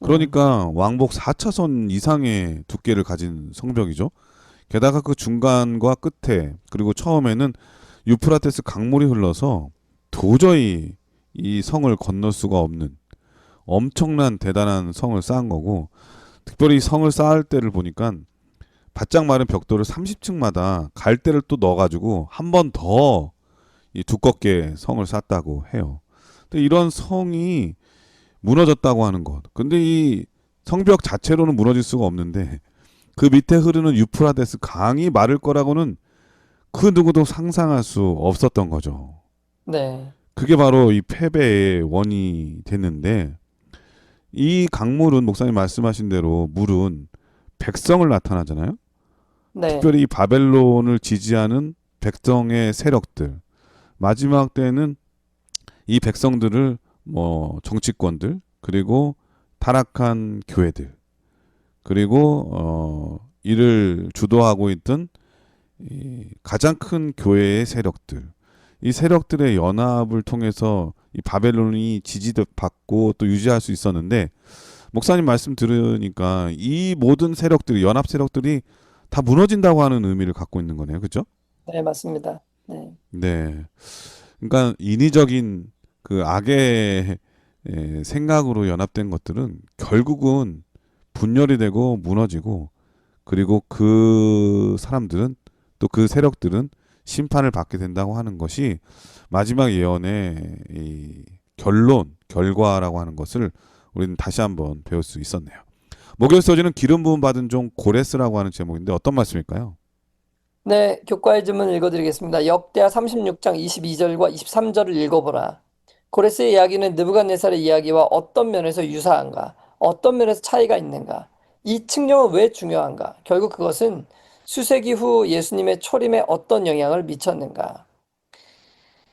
그러니까 왕복 4차선 이상의 두께를 가진 성벽이죠. 게다가 그 중간과 끝에 그리고 처음에는 유프라테스 강물이 흘러서 도저히 이 성을 건널 수가 없는 엄청난 대단한 성을 쌓은 거고 특별히 성을 쌓을 때를 보니까 바짝 마른 벽돌을 30층마다 갈대를 또 넣어가지고 한 번 더 이 두껍게 성을 쌓았다고 해요. 근데 이런 성이 무너졌다고 하는 것. 근데 이 성벽 자체로는 무너질 수가 없는데 그 밑에 흐르는 유프라데스 강이 마를 거라고는 그 누구도 상상할 수 없었던 거죠. 네, 그게 바로 이 패배의 원인이 됐는데 이 강물은 목사님 말씀하신 대로 물은 백성을 나타나잖아요. 네, 특별히 이 바벨론을 지지하는 백성의 세력들 마지막 때는 이 백성들을 뭐 정치권들 그리고 타락한 교회들 그리고 이를 주도하고 있던 이 가장 큰 교회의 세력들 이 세력들의 연합을 통해서 이 바벨론이 지지받고 또 유지할 수 있었는데 목사님 말씀 들으니까 이 모든 세력들이 연합 세력들이 다 무너진다고 하는 의미를 갖고 있는 거네요. 그렇죠? 네, 맞습니다. 네, 네. 그러니까 인위적인 그 악의 생각으로 연합된 것들은 결국은 분열이 되고 무너지고 그리고 그 사람들은 또 그 세력들은 심판을 받게 된다고 하는 것이 마지막 예언의 이 결과라고 하는 것을 우리는 다시 한번 배울 수 있었네요. 목요일 서지는 기름 부음 받은 종 고레스라고 하는 제목인데 어떤 말씀일까요? 네, 교과의 질문 읽어드리겠습니다. 역대하 36장 22절과 23절을 읽어보라. 고레스의 이야기는 느부갓네살의 이야기와 어떤 면에서 유사한가? 어떤 면에서 차이가 있는가? 이 측령은 왜 중요한가? 결국 그것은 수세기 후 예수님의 초림에 어떤 영향을 미쳤는가?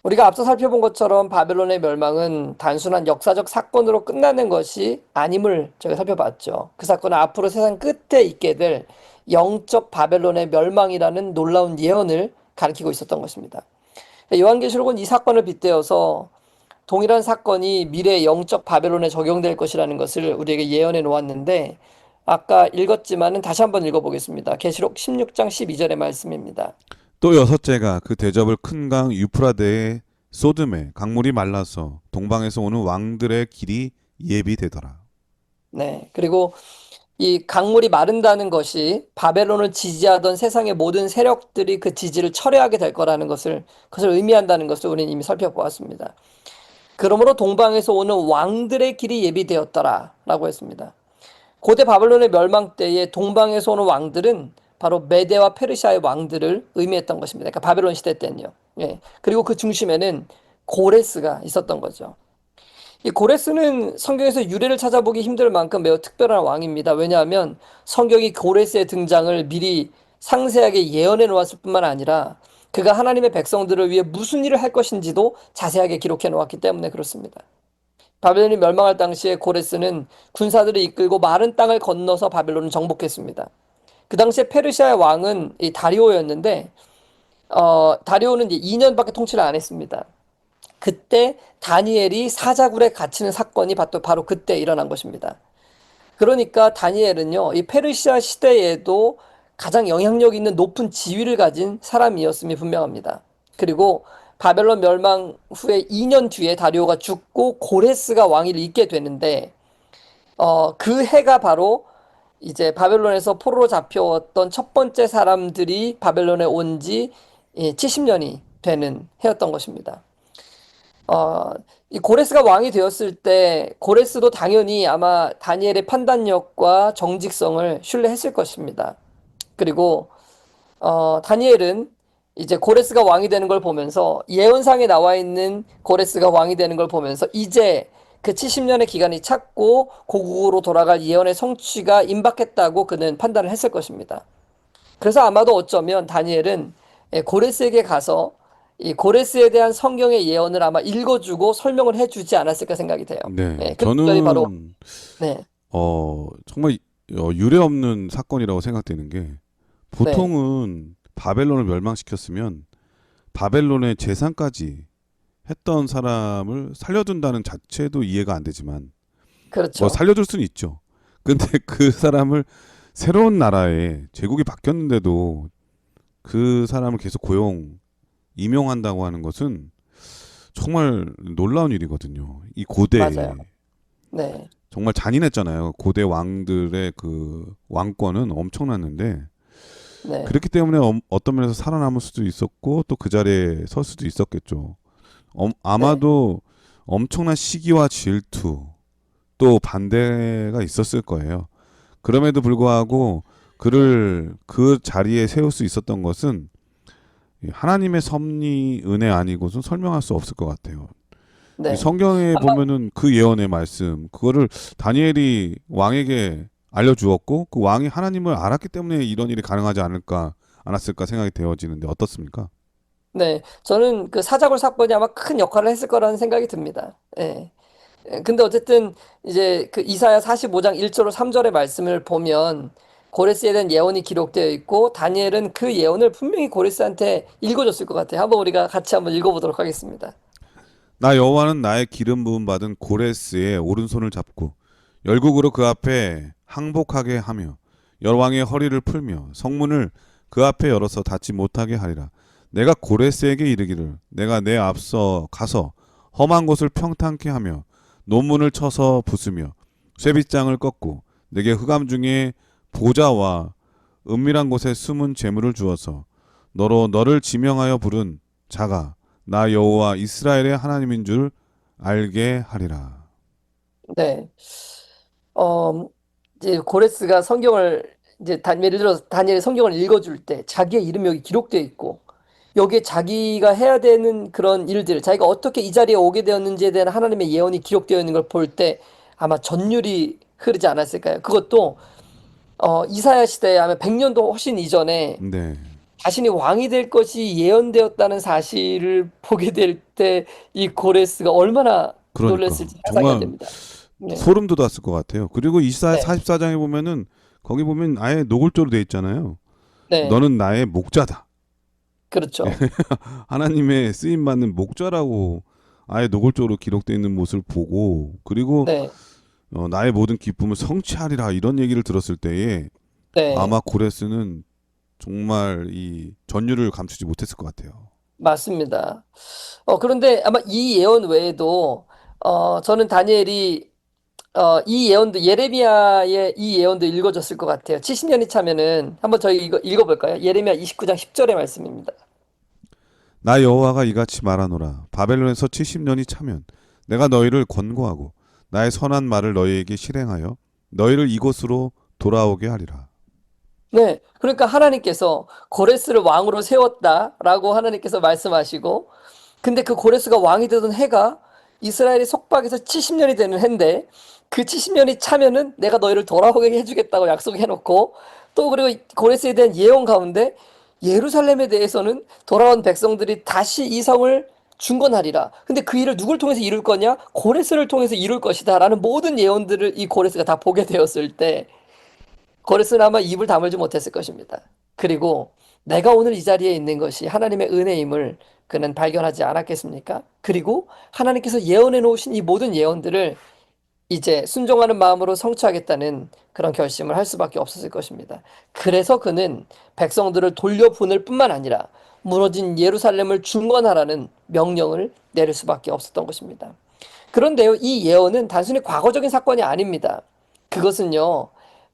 우리가 앞서 살펴본 것처럼 바벨론의 멸망은 단순한 역사적 사건으로 끝나는 것이 아님을 저희가 살펴봤죠. 그 사건은 앞으로 세상 끝에 있게 될 영적 바벨론의 멸망이라는 놀라운 예언을 가리키고 있었던 것입니다. 요한계시록은 이 사건을 빗대어서 동일한 사건이 미래의 영적 바벨론에 적용될 것이라는 것을 우리에게 예언해 놓았는데 아까 읽었지만은 다시 한번 읽어보겠습니다. 계시록 16장 12절의 말씀입니다. 또 여섯째가 그 대접을 큰 강 유프라데의 소듬에 강물이 말라서 동방에서 오는 왕들의 길이 예비되더라. 네. 그리고 이 강물이 마른다는 것이 바벨론을 지지하던 세상의 모든 세력들이 그 지지를 철회하게 될 거라는 그것을 의미한다는 것을 우리는 이미 살펴보았습니다. 그러므로 동방에서 오는 왕들의 길이 예비되었더라 라고 했습니다. 고대 바벨론의 멸망 때에 동방에서 오는 왕들은 바로 메대와 페르시아의 왕들을 의미했던 것입니다. 그러니까 바벨론 시대 때는요. 예. 그리고 그 중심에는 고레스가 있었던 거죠. 이 고레스는 성경에서 유래를 찾아보기 힘들 만큼 매우 특별한 왕입니다. 왜냐하면 성경이 고레스의 등장을 미리 상세하게 예언해 놓았을 뿐만 아니라 그가 하나님의 백성들을 위해 무슨 일을 할 것인지도 자세하게 기록해 놓았기 때문에 그렇습니다. 바벨론이 멸망할 당시에 고레스는 군사들을 이끌고 마른 땅을 건너서 바벨론을 정복했습니다. 그 당시에 페르시아의 왕은 이 다리오였는데 다리오는 이제 2년밖에 통치를 안 했습니다. 그때 다니엘이 사자굴에 갇히는 사건이 바로 그때 일어난 것입니다. 그러니까 다니엘은요, 이 페르시아 시대에도 가장 영향력 있는 높은 지위를 가진 사람이었음이 분명합니다. 그리고 바벨론 멸망 후에 2년 뒤에 다리오가 죽고 고레스가 왕위를 잇게 되는데 그 해가 바로 이제 바벨론에서 포로로 잡혀왔던 첫 번째 사람들이 바벨론에 온 지 70년이 되는 해였던 것입니다. 이 고레스가 왕이 되었을 때 고레스도 당연히 아마 다니엘의 판단력과 정직성을 신뢰했을 것입니다. 그리고 다니엘은 이제 고레스가 왕이 되는 걸 보면서 예언상에 나와 있는 고레스가 왕이 되는 걸 보면서 이제 그 70년의 기간이 찼고 고국으로 돌아갈 예언의 성취가 임박했다고 그는 판단을 했을 것입니다. 그래서 아마도 어쩌면 다니엘은 고레스에게 가서 이 고레스에 대한 성경의 예언을 아마 읽어주고 설명을 해주지 않았을까 생각이 돼요. 네, 그 부분이 바로 저는 네, 정말 유례 없는 사건이라고 생각되는 게 네, 보통은 바벨론을 멸망시켰으면 바벨론의 재산까지 했던 사람을 살려둔다는 자체도 이해가 안 되지만 뭐 그렇죠. 살려줄 수는 있죠. 근데 그 사람을 새로운 나라에 제국이 바뀌었는데도 그 사람을 계속 임용한다고 하는 것은 정말 놀라운 일이거든요. 이 고대에 맞아요. 네, 정말 잔인했잖아요. 고대 왕들의 그 왕권은 엄청났는데 네, 그렇기 때문에 어떤 면에서 살아남을 수도 있었고 또 그 자리에 설 수도 있었겠죠. 네, 아마도 엄청난 시기와 질투 또 반대가 있었을 거예요. 그럼에도 불구하고 그를 그 자리에 세울 수 있었던 것은 하나님의 섭리 은혜 아니고선 설명할 수 없을 것 같아요. 이 네. 성경에 아마 보면은 그 예언의 말씀 그거를 다니엘이 왕에게 알려주었고 그 왕이 하나님을 알았기 때문에 이런 일이 가능하지 않았을까 생각이 되어지는데 어떻습니까? 네, 저는 그 사자굴 사건이 아마 큰 역할을 했을 거라는 생각이 듭니다. 예. 근데 어쨌든 이제 그 이사야 45장 1절로 3절의 말씀을 보면 고레스에 대한 예언이 기록되어 있고 다니엘은 그 예언을 분명히 고레스한테 읽어줬을 것 같아요. 한번 우리가 같이 한번 읽어보도록 하겠습니다. 나 여호와는 나의 기름 부음 받은 고레스의 오른손을 잡고 열국으로 그 앞에 항복하게 하며 열왕의 허리를 풀며 성문을 그 앞에 열어서 닫지 못하게 하리라. 내가 고레스에게 이르기를 내가 내 앞서 가서 험한 곳을 평탄케 하며 논문을 쳐서 부수며 쇠빗장을 꺾고 내게 흑암 중에 보좌와 은밀한 곳에 숨은 재물을 주어서 너를 지명하여 부른 자가 나 여호와 이스라엘의 하나님인 줄 알게 하리라. 네. 어, 이제 고레스가 성경을 이제 예를 들어서 다니엘이 성경을 읽어줄 때 자기의 이름이 여기 기록되어 있고 여기에 자기가 해야 되는 그런 일들, 자기가 어떻게 이 자리에 오게 되었는지에 대한 하나님의 예언이 기록되어 있는 걸 볼 때 아마 전율이 흐르지 않았을까요? 그것도 이사야 시대에 아마 100년도 훨씬 이전에 네, 자신이 왕이 될 것이 예언되었다는 사실을 보게 될 때 이 고레스가 얼마나 그러니까 놀랐을지 상상이 안 정말 됩니다. 네, 소름 돋았을 것 같아요. 그리고 이사야 네, 44장에 보면은 거기 보면 아예 노골조로 돼 있잖아요. 네, 너는 나의 목자다. 그렇죠. 하나님의 쓰임 받는 목자라고 아예 노골적으로 기록되어 있는 모습을 보고 그리고 네, 나의 모든 기쁨을 성취하리라 이런 얘기를 들었을 때에 네. 아마 고레스는 정말 이 전율을 감추지 못했을 것 같아요. 맞습니다. 그런데 아마 이 예언 외에도, 저는 다니엘이, 이 예언도, 예레미야의 이 예언도 읽어줬을 것 같아요. 70년이 차면은, 한번 저희 이거 읽어볼까요? 예레미야 29장 10절의 말씀입니다. 나 여호와가 이같이 말하노라 바벨론에서 70년이 차면 내가 너희를 권고하고 나의 선한 말을 너희에게 실행하여 너희를 이곳으로 돌아오게 하리라. 네. 그러니까 하나님께서 고레스를 왕으로 세웠다라고 하나님께서 말씀하시고, 근데 그 고레스가 왕이 되던 해가 이스라엘이 속박에서 70년이 되는 해인데 그 70년이 차면은 내가 너희를 돌아오게 해주겠다고 약속해놓고 또 그리고 이 고레스에 대한 예언 가운데 예루살렘에 대해서는 돌아온 백성들이 다시 이 성을 중건하리라. 근데 그 일을 누굴 통해서 이룰 거냐? 고레스를 통해서 이룰 것이다라는 모든 예언들을 이 고레스가 다 보게 되었을 때 고레스는 아마 입을 다물지 못했을 것입니다. 그리고 내가 오늘 이 자리에 있는 것이 하나님의 은혜임을 그는 발견하지 않았겠습니까? 그리고 하나님께서 예언해 놓으신 이 모든 예언들을 이제 순종하는 마음으로 성취하겠다는 그런 결심을 할 수밖에 없었을 것입니다. 그래서 그는 백성들을 돌려보낼 뿐만 아니라 무너진 예루살렘을 중건하라는 명령을 내릴 수밖에 없었던 것입니다. 그런데요, 이 예언은 단순히 과거적인 사건이 아닙니다. 그것은요,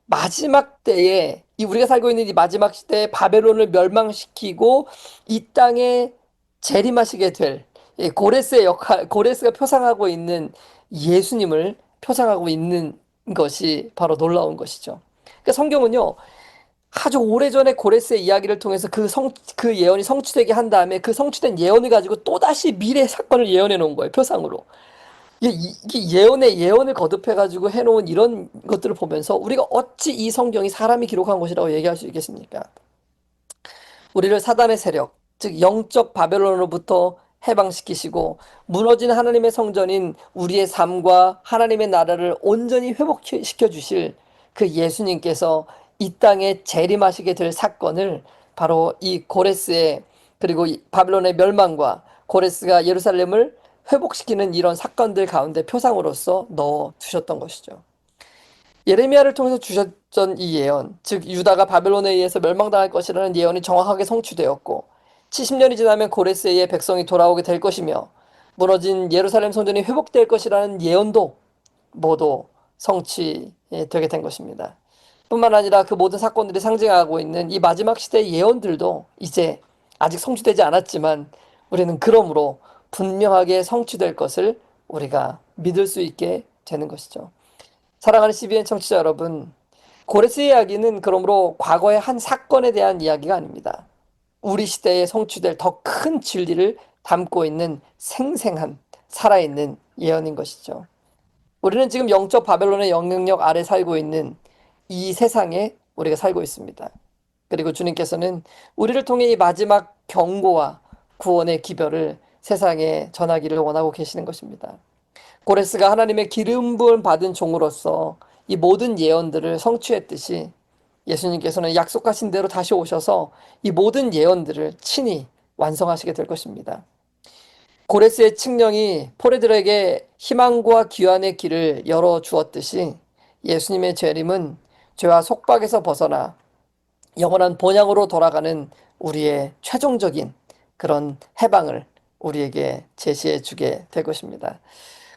마지막 때에 이 우리가 살고 있는 이 마지막 시대에 바벨론을 멸망시키고 이 땅에 재림하시게 될 이 고레스의 역할, 고레스가 표상하고 있는 예수님을 표상하고 있는 것이 바로 놀라운 것이죠. 그러니까 성경은요, 아주 오래전에 고레스의 이야기를 통해서 그 예언이 성취되게 한 다음에 그 성취된 예언을 가지고 또다시 미래 사건을 예언해 놓은 거예요, 표상으로. 이게 예언에 예언을 거듭해가지고 해놓은 이런 것들을 보면서 우리가 어찌 이 성경이 사람이 기록한 것이라고 얘기할 수 있겠습니까? 우리를 사단의 세력, 즉 영적 바벨론으로부터 해방시키시고 무너진 하나님의 성전인 우리의 삶과 하나님의 나라를 온전히 회복시켜 주실 그 예수님께서 이 땅에 재림하시게 될 사건을 바로 이 고레스의, 그리고 이 바벨론의 멸망과 고레스가 예루살렘을 회복시키는 이런 사건들 가운데 표상으로서 넣어 두셨던 것이죠. 예레미야를 통해서 주셨던 이 예언, 즉 유다가 바벨론에 의해서 멸망당할 것이라는 예언이 정확하게 성취되었고 70년이 지나면 고레스에 의해 백성이 돌아오게 될 것이며 무너진 예루살렘 성전이 회복될 것이라는 예언도 모두 성취되게 된 것입니다. 뿐만 아니라 그 모든 사건들이 상징하고 있는 이 마지막 시대의 예언들도 이제 아직 성취되지 않았지만 우리는 그러므로 분명하게 성취될 것을 우리가 믿을 수 있게 되는 것이죠. 사랑하는 CBN 청취자 여러분, 고레스 이야기는 그러므로 과거의 한 사건에 대한 이야기가 아닙니다. 우리 시대에 성취될 더 큰 진리를 담고 있는 생생한 살아있는 예언인 것이죠. 우리는 지금 영적 바벨론의 영향력 아래 살고 있는 이 세상에 우리가 살고 있습니다. 그리고 주님께서는 우리를 통해 이 마지막 경고와 구원의 기별을 세상에 전하기를 원하고 계시는 것입니다. 고레스가 하나님의 기름 부음 받은 종으로서 이 모든 예언들을 성취했듯이 예수님께서는 약속하신 대로 다시 오셔서 이 모든 예언들을 친히 완성하시게 될 것입니다. 고레스의 칙령이 포레들에게 희망과 귀환의 길을 열어 주었듯이 예수님의 재림은 죄와 속박에서 벗어나 영원한 본향으로 돌아가는 우리의 최종적인 그런 해방을 우리에게 제시해 주게 될 것입니다.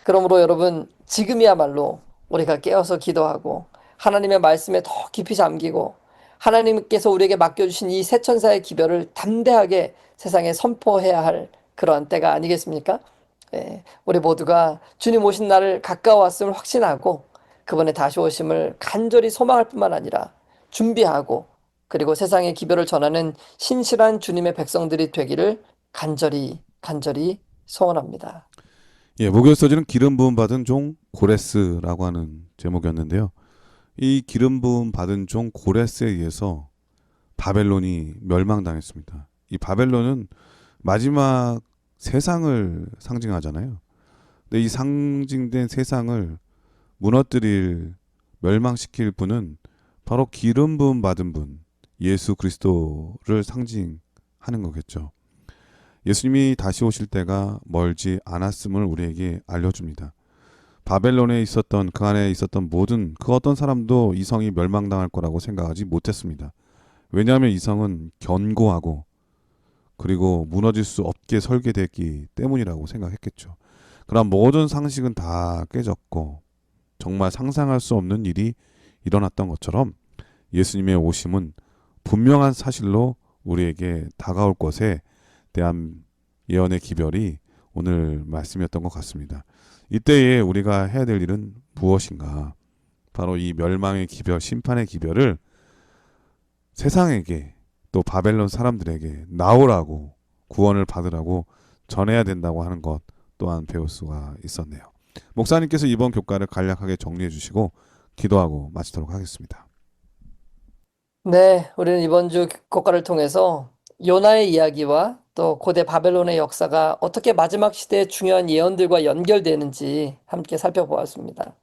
그러므로 여러분, 지금이야말로 우리가 깨어서 기도하고 하나님의 말씀에 더 깊이 잠기고 하나님께서 우리에게 맡겨주신 이 새 천사의 기별을 담대하게 세상에 선포해야 할 그러한 때가 아니겠습니까? 우리 모두가 주님 오신 날을 가까워왔음을 확신하고 그분의 다시 오심을 간절히 소망할 뿐만 아니라 준비하고 그리고 세상의 기별을 전하는 신실한 주님의 백성들이 되기를 간절히 소원합니다. 예, 목요일 서지는 기름 부음 받은 종 고레스라고 하는 제목이었는데요. 이 기름 부음 받은 종 고레스에 의해서 바벨론이 멸망당했습니다. 이 바벨론은 마지막 세상을 상징하잖아요. 근데 이 상징된 세상을 무너뜨릴, 멸망시킬 분은 바로 기름 부음 받은 분, 예수 그리스도를 상징하는 거겠죠. 예수님이 다시 오실 때가 멀지 않았음을 우리에게 알려줍니다. 바벨론에 있었던, 그 안에 있었던 모든 그 어떤 사람도 이 성이 멸망당할 거라고 생각하지 못했습니다. 왜냐하면 이 성은 견고하고 그리고 무너질 수 없게 설계됐기 때문이라고 생각했겠죠. 그럼 모든 상식은 다 깨졌고 정말 상상할 수 없는 일이 일어났던 것처럼 예수님의 오심은 분명한 사실로 우리에게 다가올 것에 대한 예언의 기별이 오늘 말씀이었던 것 같습니다. 이때에 우리가 해야 될 일은 무엇인가? 바로 이 멸망의 기별, 심판의 기별을 세상에게 또 바벨론 사람들에게 나오라고, 구원을 받으라고 전해야 된다고 하는 것 또한 배울 수가 있었네요. 목사님께서 이번 교과를 간략하게 정리해 주시고 기도하고 마치도록 하겠습니다. 네, 우리는 이번 주 국가를 통해서 요나의 이야기와 또 고대 바벨론의 역사가 어떻게 마지막 시대의 중요한 예언들과 연결되는지 함께 살펴보았습니다.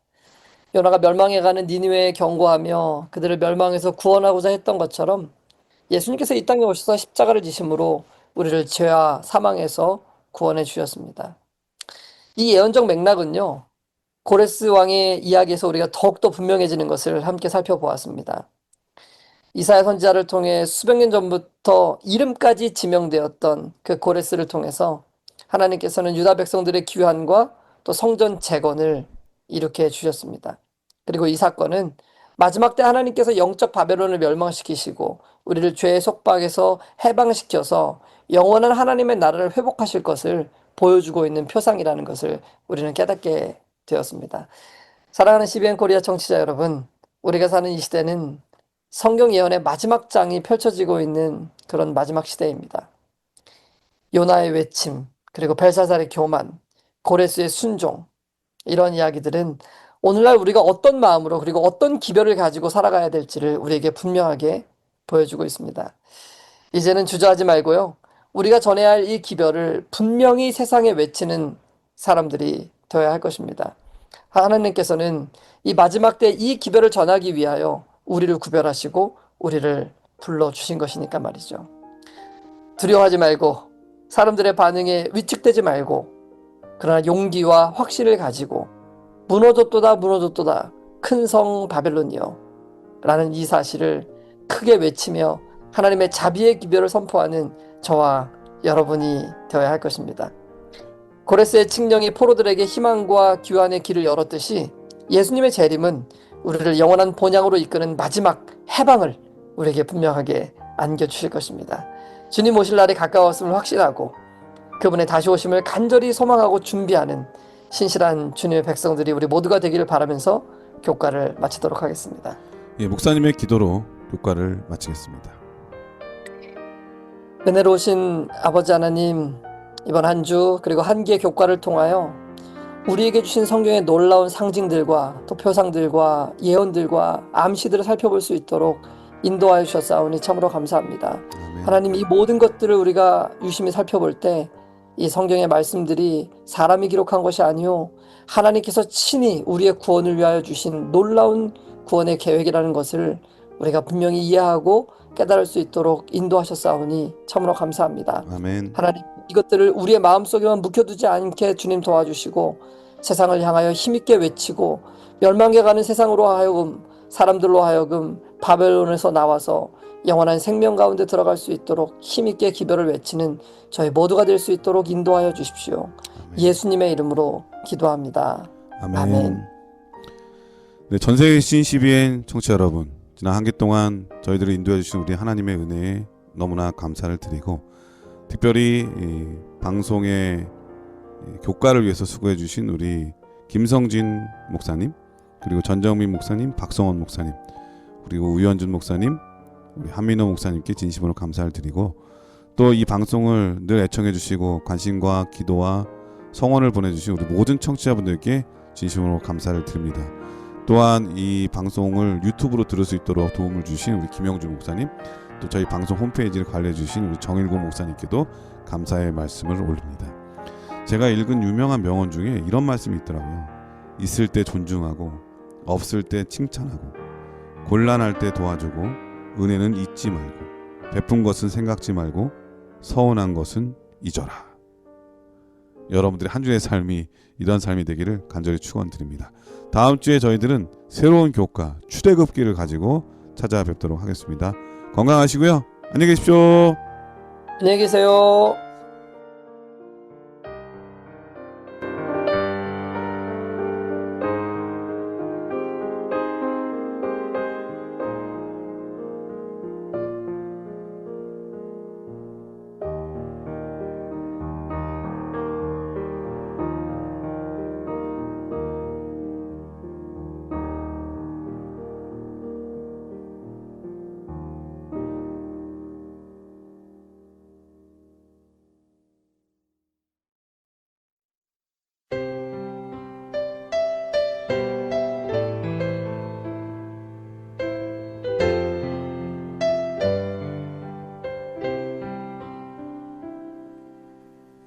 요나가 멸망해가는 니느웨에 경고하며 그들을 멸망해서 구원하고자 했던 것처럼 예수님께서 이 땅에 오셔서 십자가를 지심으로 우리를 죄와 사망에서 구원해 주셨습니다. 이 예언적 맥락은요, 고레스 왕의 이야기에서 우리가 더욱더 분명해지는 것을 함께 살펴보았습니다. 이사야 선지자를 통해 수백 년 전부터 이름까지 지명되었던 그 고레스를 통해서 하나님께서는 유다 백성들의 귀환과 또 성전 재건을 일으켜 주셨습니다. 그리고 이 사건은 마지막 때 하나님께서 영적 바벨론을 멸망시키시고 우리를 죄의 속박에서 해방시켜서 영원한 하나님의 나라를 회복하실 것을 보여주고 있는 표상이라는 것을 우리는 깨닫게 되었습니다. 사랑하는 CBN 코리아 청취자 여러분, 우리가 사는 이 시대는 성경 예언의 마지막 장이 펼쳐지고 있는 그런 마지막 시대입니다. 요나의 외침, 그리고 벨사살의 교만, 고레스의 순종, 이런 이야기들은 오늘날 우리가 어떤 마음으로 그리고 어떤 기별을 가지고 살아가야 될지를 우리에게 분명하게 보여주고 있습니다. 이제는 주저하지 말고요. 우리가 전해야 할 이 기별을 분명히 세상에 외치는 사람들이 되어야 할 것입니다. 하나님께서는 이 마지막 때 이 기별을 전하기 위하여 우리를 구별하시고 우리를 불러주신 것이니까 말이죠. 두려워하지 말고 사람들의 반응에 위축되지 말고 그러나 용기와 확신을 가지고 무너졌도다 무너졌도다 큰 성 바벨론이여 라는 이 사실을 크게 외치며 하나님의 자비의 기별을 선포하는 저와 여러분이 되어야 할 것입니다. 고레스의 칙령이 포로들에게 희망과 귀환의 길을 열었듯이 예수님의 재림은 우리를 영원한 본향으로 이끄는 마지막 해방을 우리에게 분명하게 안겨주실 것입니다. 주님 오실 날이 가까웠음을 확신하고 그분의 다시 오심을 간절히 소망하고 준비하는 신실한 주님의 백성들이 우리 모두가 되기를 바라면서 교과를 마치도록 하겠습니다. 예, 목사님의 기도로 교과를 마치겠습니다. 은혜로우신 아버지 하나님, 이번 한 주 그리고 한 기의 교과를 통하여 우리에게 주신 성경의 놀라운 상징들과 또 표상들과 예언들과 암시들을 살펴볼 수 있도록 인도하여 주셨사오니 참으로 감사합니다. 아멘. 하나님, 이 모든 것들을 우리가 유심히 살펴볼 때 이 성경의 말씀들이 사람이 기록한 것이 아니오 하나님께서 친히 우리의 구원을 위하여 주신 놀라운 구원의 계획이라는 것을 우리가 분명히 이해하고 깨달을 수 있도록 인도하셨사오니 참으로 감사합니다. 아멘. 하나님, 이것들을 우리의 마음속에만 묵혀두지 않게 주님 도와주시고 세상을 향하여 힘있게 외치고 멸망해 가는 세상으로 하여금 사람들로 하여금 바벨론에서 나와서 영원한 생명 가운데 들어갈 수 있도록 힘있게 기별을 외치는 저희 모두가 될 수 있도록 인도하여 주십시오. 아멘. 예수님의 이름으로 기도합니다. 아멘. 아멘. 네, 전세계 CCBN 청취자 여러분, 지난 한 개 동안 저희들을 인도해 주신 우리 하나님의 은혜에 너무나 감사를 드리고 특별히 이 방송의 교과를 위해서 수고해 주신 우리 김성진 목사님, 그리고 전정민 목사님, 박성원 목사님, 그리고 우현준 목사님, 우리 한민호 목사님께 진심으로 감사를 드리고 또 이 방송을 늘 애청해 주시고 관심과 기도와 성원을 보내주신 우리 모든 청취자분들께 진심으로 감사를 드립니다. 또한 이 방송을 유튜브로 들을 수 있도록 도움을 주신 우리 김영준 목사님, 또 저희 방송 홈페이지를 관리해 주신 우리 정일구 목사님께도 감사의 말씀을 올립니다. 제가 읽은 유명한 명언 중에 이런 말씀이 있더라고요. 있을 때 존중하고 없을 때 칭찬하고 곤란할 때 도와주고 은혜는 잊지 말고 베푼 것은 생각지 말고 서운한 것은 잊어라. 여러분들의 한 주의 삶이 이런 삶이 되기를 간절히 축원드립니다. 다음 주에 저희들은 새로운 교과 출애굽기를 가지고 찾아뵙도록 하겠습니다. 건강하시고요. 안녕히 계십시오. 안녕히 계세요.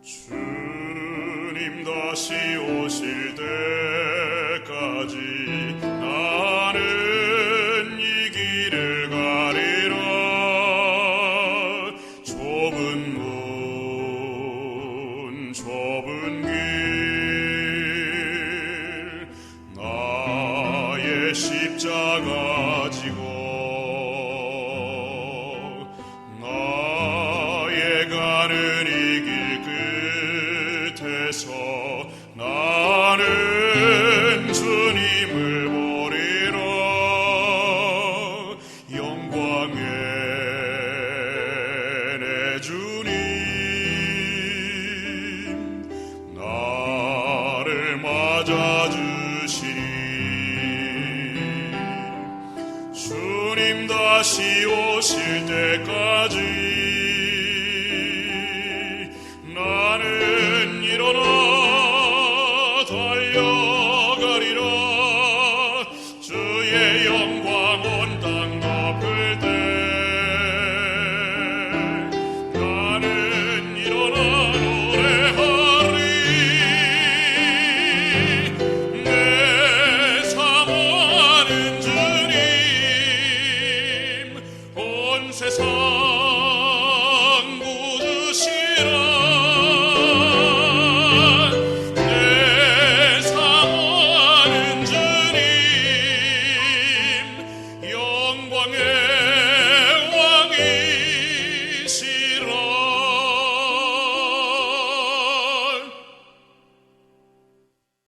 주님 다시 오실 때까지 나는 이 길을 가리라. 좁은 문 좁은 길 나의 십자가 지고 나의 가는 이 길 끝에서 나는 주님을 보리라. 영광의 내 주님 나를 맞아주시리. 주님 다시 오실 때까지 나는 일어나 달려 영광의